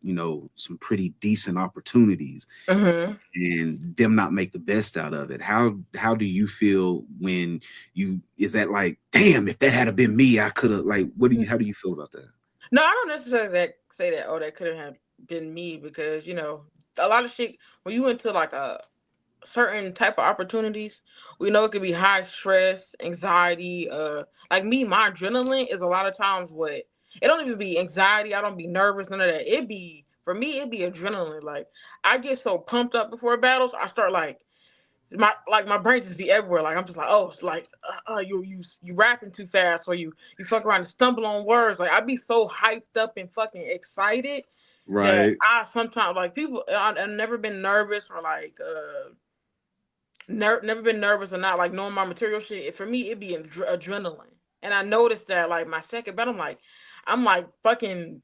some pretty decent opportunities and them not make the best out of it. How do you feel when is that like, damn, if that had been me, I could have, like, how do you feel about that? No, I don't necessarily say that, that could have been me, because, a lot of shit, when you into like a certain type of opportunities, we know it could be high stress, anxiety. Like me, my adrenaline is a lot of times it don't even be anxiety. I don't be nervous, none of that. For me, it'd be adrenaline. Like I get so pumped up before battles, I start like my brain just be everywhere. Like I'm just like, oh, it's like you rapping too fast, or you fuck around and stumble on words. Like I'd be so hyped up and fucking excited. Right. I sometimes like people. I've never been nervous or like never been nervous or not like knowing my material shit. For me, it'd be adrenaline. And I noticed that like my second battle, I'm like fucking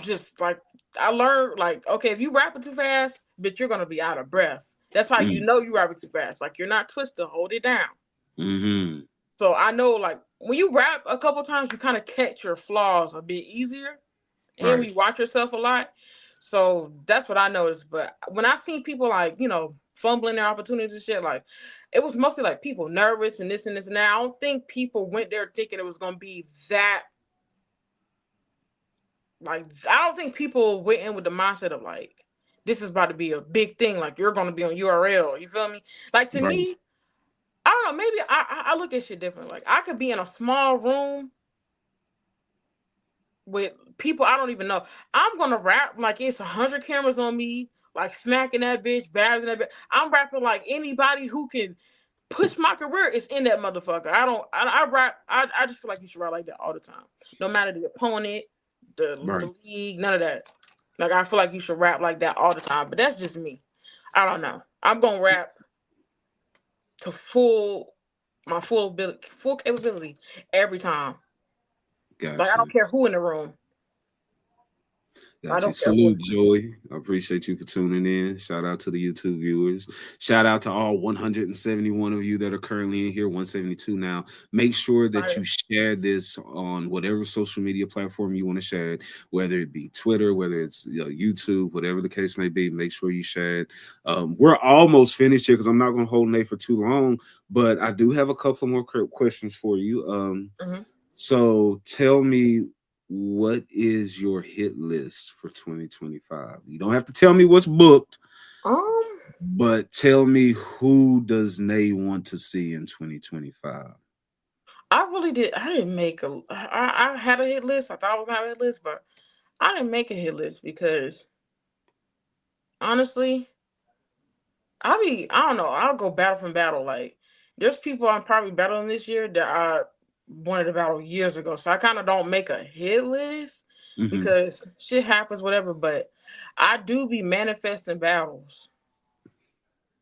just like I learned like, okay, if you rapping too fast, bitch, you're gonna be out of breath. That's how you know you rapping too fast. Like you're not twisted, hold it down. So I know like when you rap a couple times, you kind of catch your flaws a bit easier. And when you watch yourself a lot. So that's what I noticed. But when I seen people like, fumbling their opportunities and shit, like it was mostly like people nervous and this and this and that. I don't think people went there thinking it was gonna be that. Like I don't think people went in with the mindset of like, this is about to be a big thing. Like you're gonna be on URL. You feel me? Like to me, I don't know. Maybe I look at shit different. Like I could be in a small room with people I don't even know. I'm gonna rap like it's 100 cameras on me, like smacking that bitch, bazzing that bitch. I'm rapping like anybody who can push my career is in that motherfucker. I rap. I just feel like you should rap like that all the time, no matter the opponent, the league, none of that. Like I feel like you should rap like that all the time. But that's just me. I don't know. I'm gonna rap to my full capability every time. Gotcha. Like I don't care who in the room. Gotcha. Salute, Joey. I appreciate you for tuning in. Shout out to the YouTube viewers. Shout out to all 171 of you that are currently in here, 172 now. Make sure that you share this on whatever social media platform you want to share it, whether it be Twitter, whether it's YouTube, whatever the case may be. Make sure you share it. We're almost finished here because I'm not going to hold Nate for too long, but I do have a couple more questions for you. So tell me, what is your hit list for 2025? You don't have to tell me what's booked, but tell me, who does Nay want to see in 2025? I really did. I didn't make I had a hit list. I thought I was gonna have a hit list, but I didn't make a hit list because honestly, I don't know. I'll go battle from battle. Like there's people I'm probably battling this year that I wanted to battle years ago, so I kind of don't make a hit list because shit happens, whatever. But I do be manifesting battles.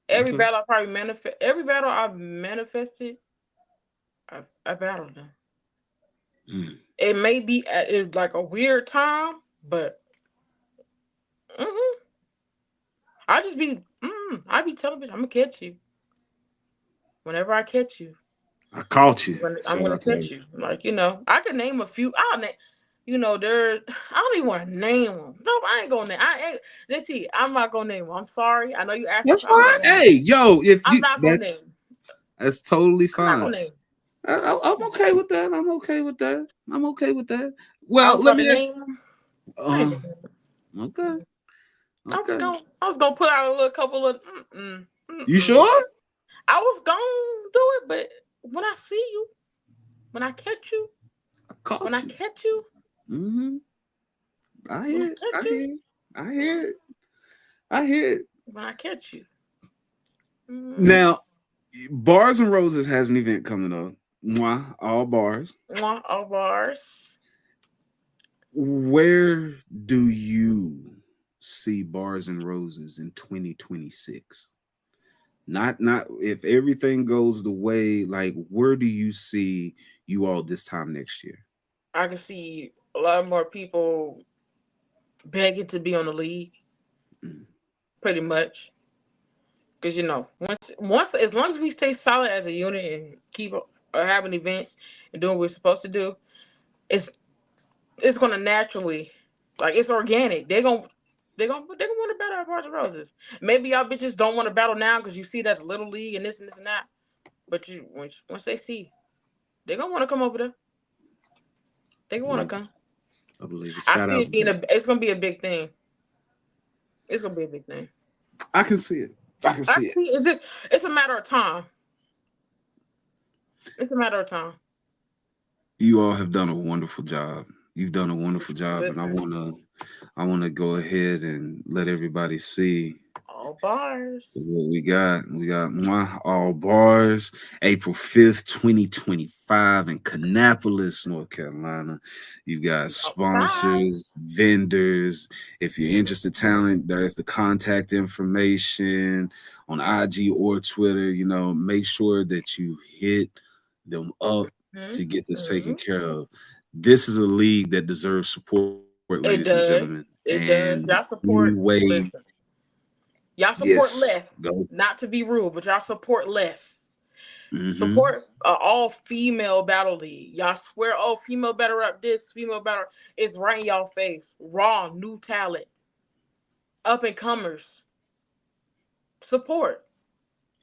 Every battle I probably every battle I've manifested, I battled them. It may be at like a weird time, but I just be I be telling bitch I'm gonna catch you. Whenever I catch you, I caught you. I'm gonna catch you. Like, I can name a few. I don't even want to name them. No, I ain't gonna name. I'm not gonna name them. I'm sorry. I know you asked. That's fine. Hey, yo, I'm not gonna name. That's totally fine. I'm not gonna name. I'm okay with that. I'm okay with that. Well, let me ask. Okay. I was gonna put out a little couple of. You sure? I was gonna do it, but when I see you, when I catch you, I catch you. I hear it. When I catch you. Now, Bars and Roses has an event coming up. All bars. All bars. Where do you see Bars and Roses in 2026? Not if everything goes the way, like, where do you see you all this time next year? I can see a lot more people begging to be on the league, pretty much. Because once as long as we stay solid as a unit and keep having events and doing what we're supposed to do, it's gonna naturally, like, it's organic. They're gonna want to battle at Bars and Roses. Maybe y'all bitches don't want to battle now because you see that's a little league and this and that. But once they see, they're gonna want to come over there. They gonna want to come. I believe it. I see it it's gonna be a big thing. It's gonna be a big thing. I can see it. It's a matter of time. It's a matter of time. You all have done a wonderful job. You've done a wonderful job, and I wanna go ahead and let everybody see all bars. What we got. We got All Bars, April 5th, 2025 in Kannapolis, North Carolina. You got sponsors, vendors. If you're interested in talent, there's the contact information on IG or Twitter. Make sure that you hit them up to get this taken care of. This is a league that deserves support, ladies and gentlemen. It does. Y'all support. Y'all support less. Not to be rude, but y'all support less. Support all female battle league. Y'all swear, female battle rap this, female battle. It's right in y'all face. Raw, new talent, up and comers. Support.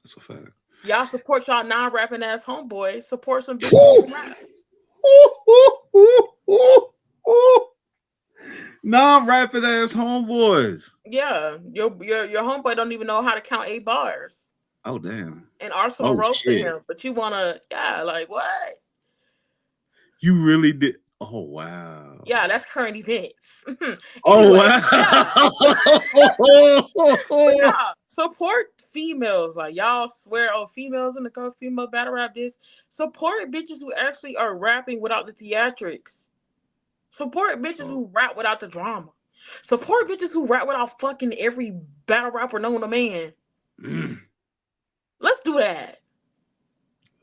That's a fact. Y'all support y'all non-rapping ass homeboys. Support some big rap. Non-rapping ass homeboys. Yeah, your homeboy don't even know how to count 8 bars. Oh damn! And Arsenal roasted him, but you wanna, like what? You really did? Oh wow! Yeah, that's current events. Oh wow! Support females. Like y'all swear, oh, females in the female battle rap this. Support bitches who actually are rapping without the theatrics. Support bitches who rap without the drama. Support bitches who rap without fucking every battle rapper known to man. Let's do that.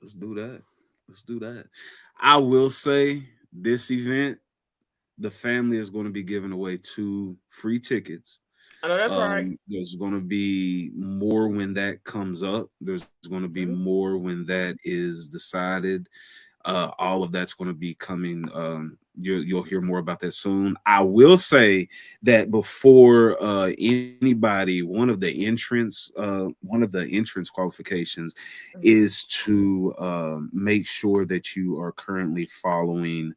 Let's do that. I will say this event, the family is going to be giving away 2 free tickets. I know that's right. There's going to be more when that comes up. There's going to be more when that is decided. All of that's going to be coming. You'll hear more about that soon. I will say that before anybody, one of the entrance qualifications is to make sure that you are currently following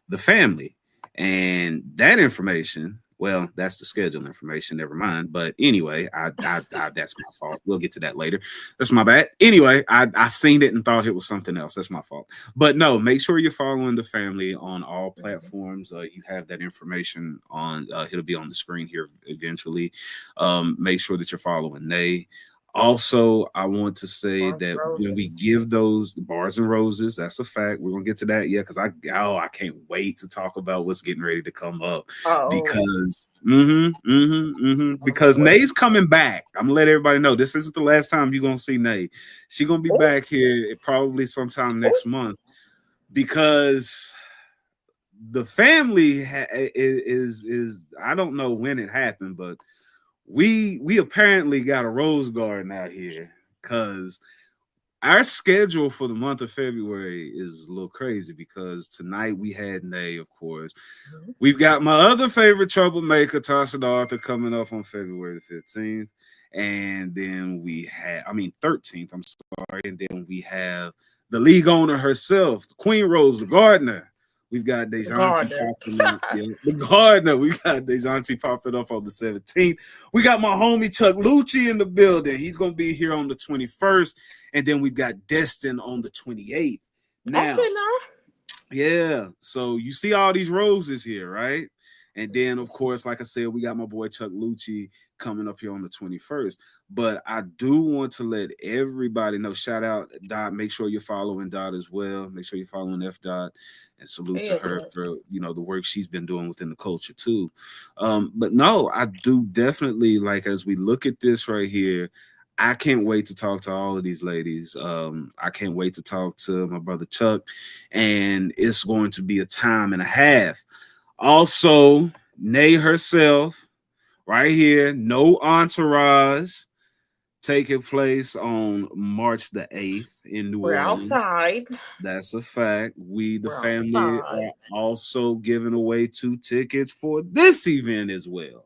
the family, and that information. Well, that's the schedule information. Never mind. But anyway, I that's my fault. We'll get to that later. That's my bad. Anyway, I seen it and thought it was something else. That's my fault. But no, make sure you're following the family on all platforms. You have that information on. It'll be on the screen here eventually. Make sure that you're following Nay. Also, I want to say that when we give those Bars and Roses, that's a fact. We're gonna get to that, because I can't wait to talk about what's getting ready to come up. Because because Nay's coming back. I'm gonna let everybody know this isn't the last time you're gonna see Nay. She's gonna be back here probably sometime next month, because the family is I don't know when it happened, but we apparently got a rose garden out here, because our schedule for the month of February is a little crazy, because tonight we had Nay, of course. We've got my other favorite troublemaker, Tasha the Author, coming up on February the 15th. And then 13th, I'm sorry. And then we have the league owner herself, Queen Rose, the gardener. We've got Dejanti popping up. The gardener. We got Dejanti popping up on the 17th. We got my homie Chuck Lucci in the building. He's going to be here on the 21st. And then we've got Destin on the 28th. Now, yeah. So you see all these roses here, right? And then, of course, like I said, we got my boy Chuck Lucci coming up here on the 21st. But I do want to let everybody know, shout out Dot. Make sure you're following Dot as well. Make sure you're following F Dot, and salute to her for, the work she's been doing within the culture too. But no, I do definitely, like, as we look at this right here, I can't wait to talk to all of these ladies. I can't wait to talk to my brother Chuck, and it's going to be a time and a half. Also, Nay herself, right here, no entourage, taking place on March the 8th in New Orleans. Outside. That's a fact. The family, are also giving away 2 tickets for this event as well.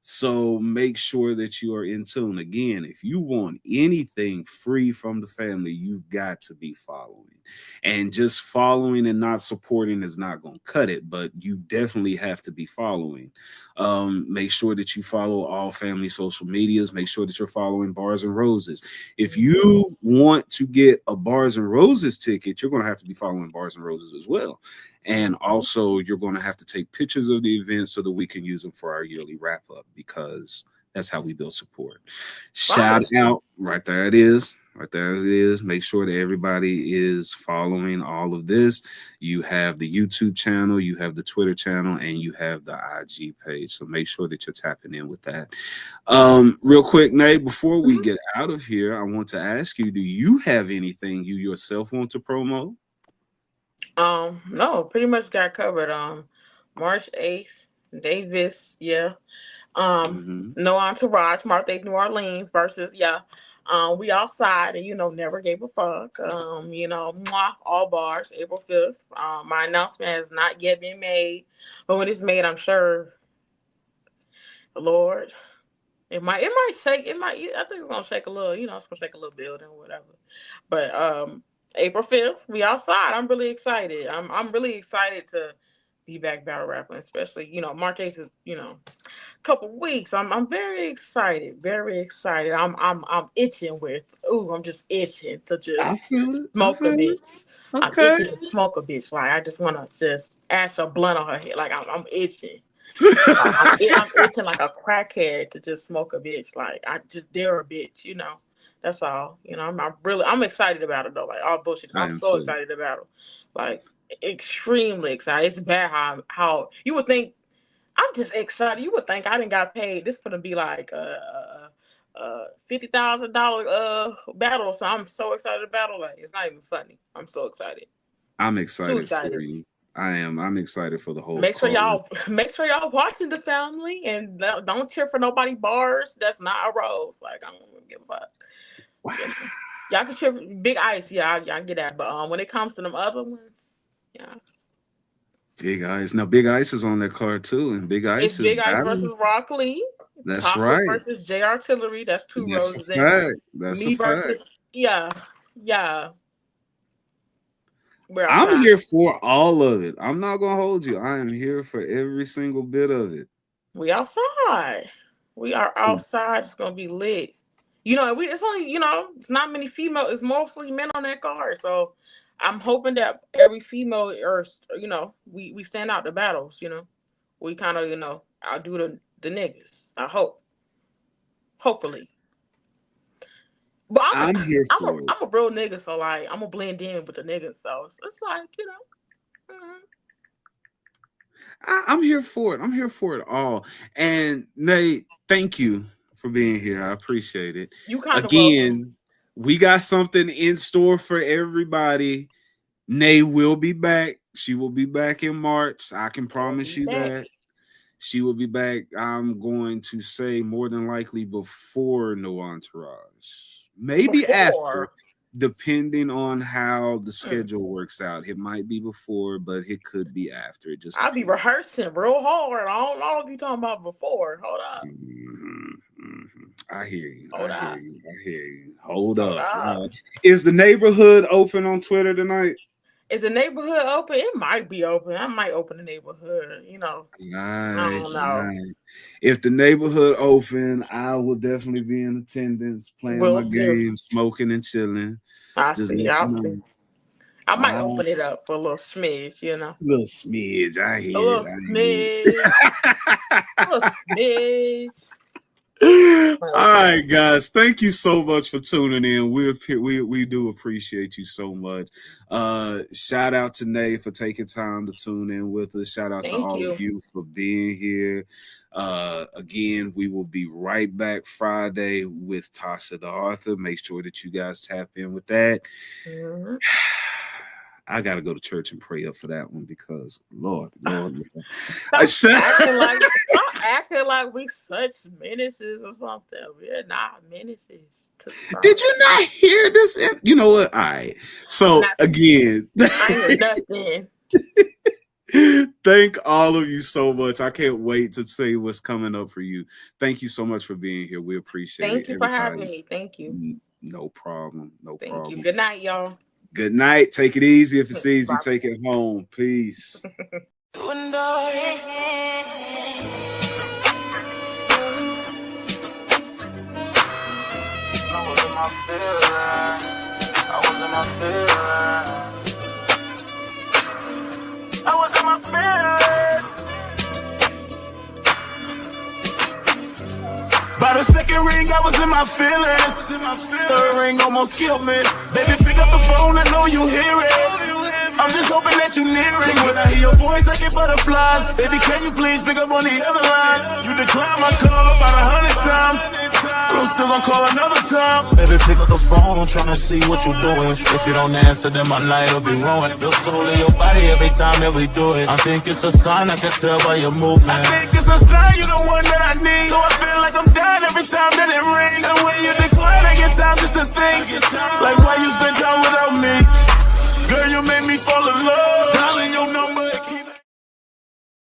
So make sure that you are in tune. Again, if you want anything free from the family, you've got to be following. And just following and not supporting is not going to cut it, but you definitely have to be following. Make sure that you follow all family social medias. Make sure that you're following Bars and Roses. If you want to get a Bars and Roses ticket, you're going to have to be following Bars and Roses as well. And also, you're going to have to take pictures of the event so that we can use them for our yearly wrap up, because that's how we build support. Shout out, right there it is. Right there it is. Make sure that everybody is following all of this. You have the YouTube channel, you have the Twitter channel, and you have the IG page. So make sure that you're tapping in with that. Real quick, Nate, before we get out of here, I want to ask you, do you have anything you yourself want to promote? No, pretty much got covered. March 8th, Davis, No Entourage, March 8th, New Orleans versus, we outside and, never gave a fuck. All bars, April 5th. My announcement has not yet been made, but when it's made, I'm sure, Lord, it might shake. I think it's gonna shake a little, it's gonna shake a little building or whatever. But, April 5th, we outside. I'm really excited. I'm really excited to be back battle rapping, especially, March 8th is, a couple weeks. I'm very excited. Very excited. I'm itching I'm just itching to just smoke a bitch. Okay. I'm itching to smoke a bitch. Like, I just want to just ash a blunt on her head. Like, I'm itching. I'm itching like a crackhead to just smoke a bitch. Like I just dare a bitch, you know. That's all. You know, I'm excited about it though. Like all bullshit. I'm so excited about it. Like extremely excited. It's bad how you would think I'm just excited. You would think I didn't got paid. This gonna be like $50,000 battle. So I'm so excited about it. Like it's not even funny. I'm so excited. I'm excited for you. I am. I'm excited for the whole. Make sure y'all watching The Family and don't cheer for nobody bars. That's not a rose. Like I don't give a fuck. Wow. Y'all can cheer Big Ice. Yeah, y'all get that. But when it comes to them other ones, yeah. Big Ice. Now Big Ice is on that card too, and Big Ice. It's Big Ice versus Rock Lee. That's Papa right. Versus J Artillery. That's two roses. That's me versus fact. Yeah. I'm here for all of it. I'm not gonna hold you. I am here for every single bit of it. We outside. We are outside. It's gonna be lit. You know, it's only, you know, it's not many female. It's mostly men on that card. So I'm hoping that every female, or you know, we stand out the battles. You know, we kind of, you know, outdo the niggas. I hope. Hopefully. But I'm a real nigga, so like I'm gonna blend in with the niggas. So it's like, you know. I'm here for it. I'm here for it all. And Nate, thank you for being here. I appreciate it. You kind of again. We got something in store for everybody. Nay will be back. She will be back in March. I can promise you that. She will be back. I'm going to say more than likely before No Entourage. Maybe after, depending on how the schedule works out. It might be before, but it could be after. It just I'll be rehearsing real hard. I don't know if you're talking about before. Hold up. I hear you. Hold I hear you. Hold up. Is the neighborhood open on Twitter tonight? Is the neighborhood open? It might be open. I might open the neighborhood, you know. I don't know. If the neighborhood open, I will definitely be in attendance, playing my game, smoking and chilling. I'll see. I might open it up for a little smidge, you know. A little smidge. I hear a little smidge. A little smidge. All right, guys. Thank you so much for tuning in. We do appreciate you so much. Shout out to Nay for taking time to tune in with us. Shout out to all of you for being here. Again, we will be right back Friday with Tasha the Author. Make sure that you guys tap in with that. Mm-hmm. I got to go to church and pray up for that one because Lord. Acting like we such menaces or something. We're not menaces. Did you not hear this? You know what? All right. So again, I hear nothing. Thank all of you so much. I can't wait to see what's coming up for you. Thank you so much for being here. We appreciate it. Thank you for having me. Thank you. No problem. Thank you. Good night, y'all. Good night. Take it easy. If it's easy, take it home. Peace. By the second ring, I was in my feelings. Third ring almost killed me. Baby, pick up the phone, I know you hear it. I'm just hoping that you nearing. When I hear your voice, I get butterflies. Baby, can you please pick up on the other line? You declined my call about 100 times. I'm still gonna call another time. Baby, pick up the phone, I'm trying to see what you're doing. If you don't answer, then my night will be ruined. Your soul in your body every time that we do it. I think it's a sign, I can tell by your movement. I think it's a sign, you're the one that I need. So I feel like I'm dying every time that it rings.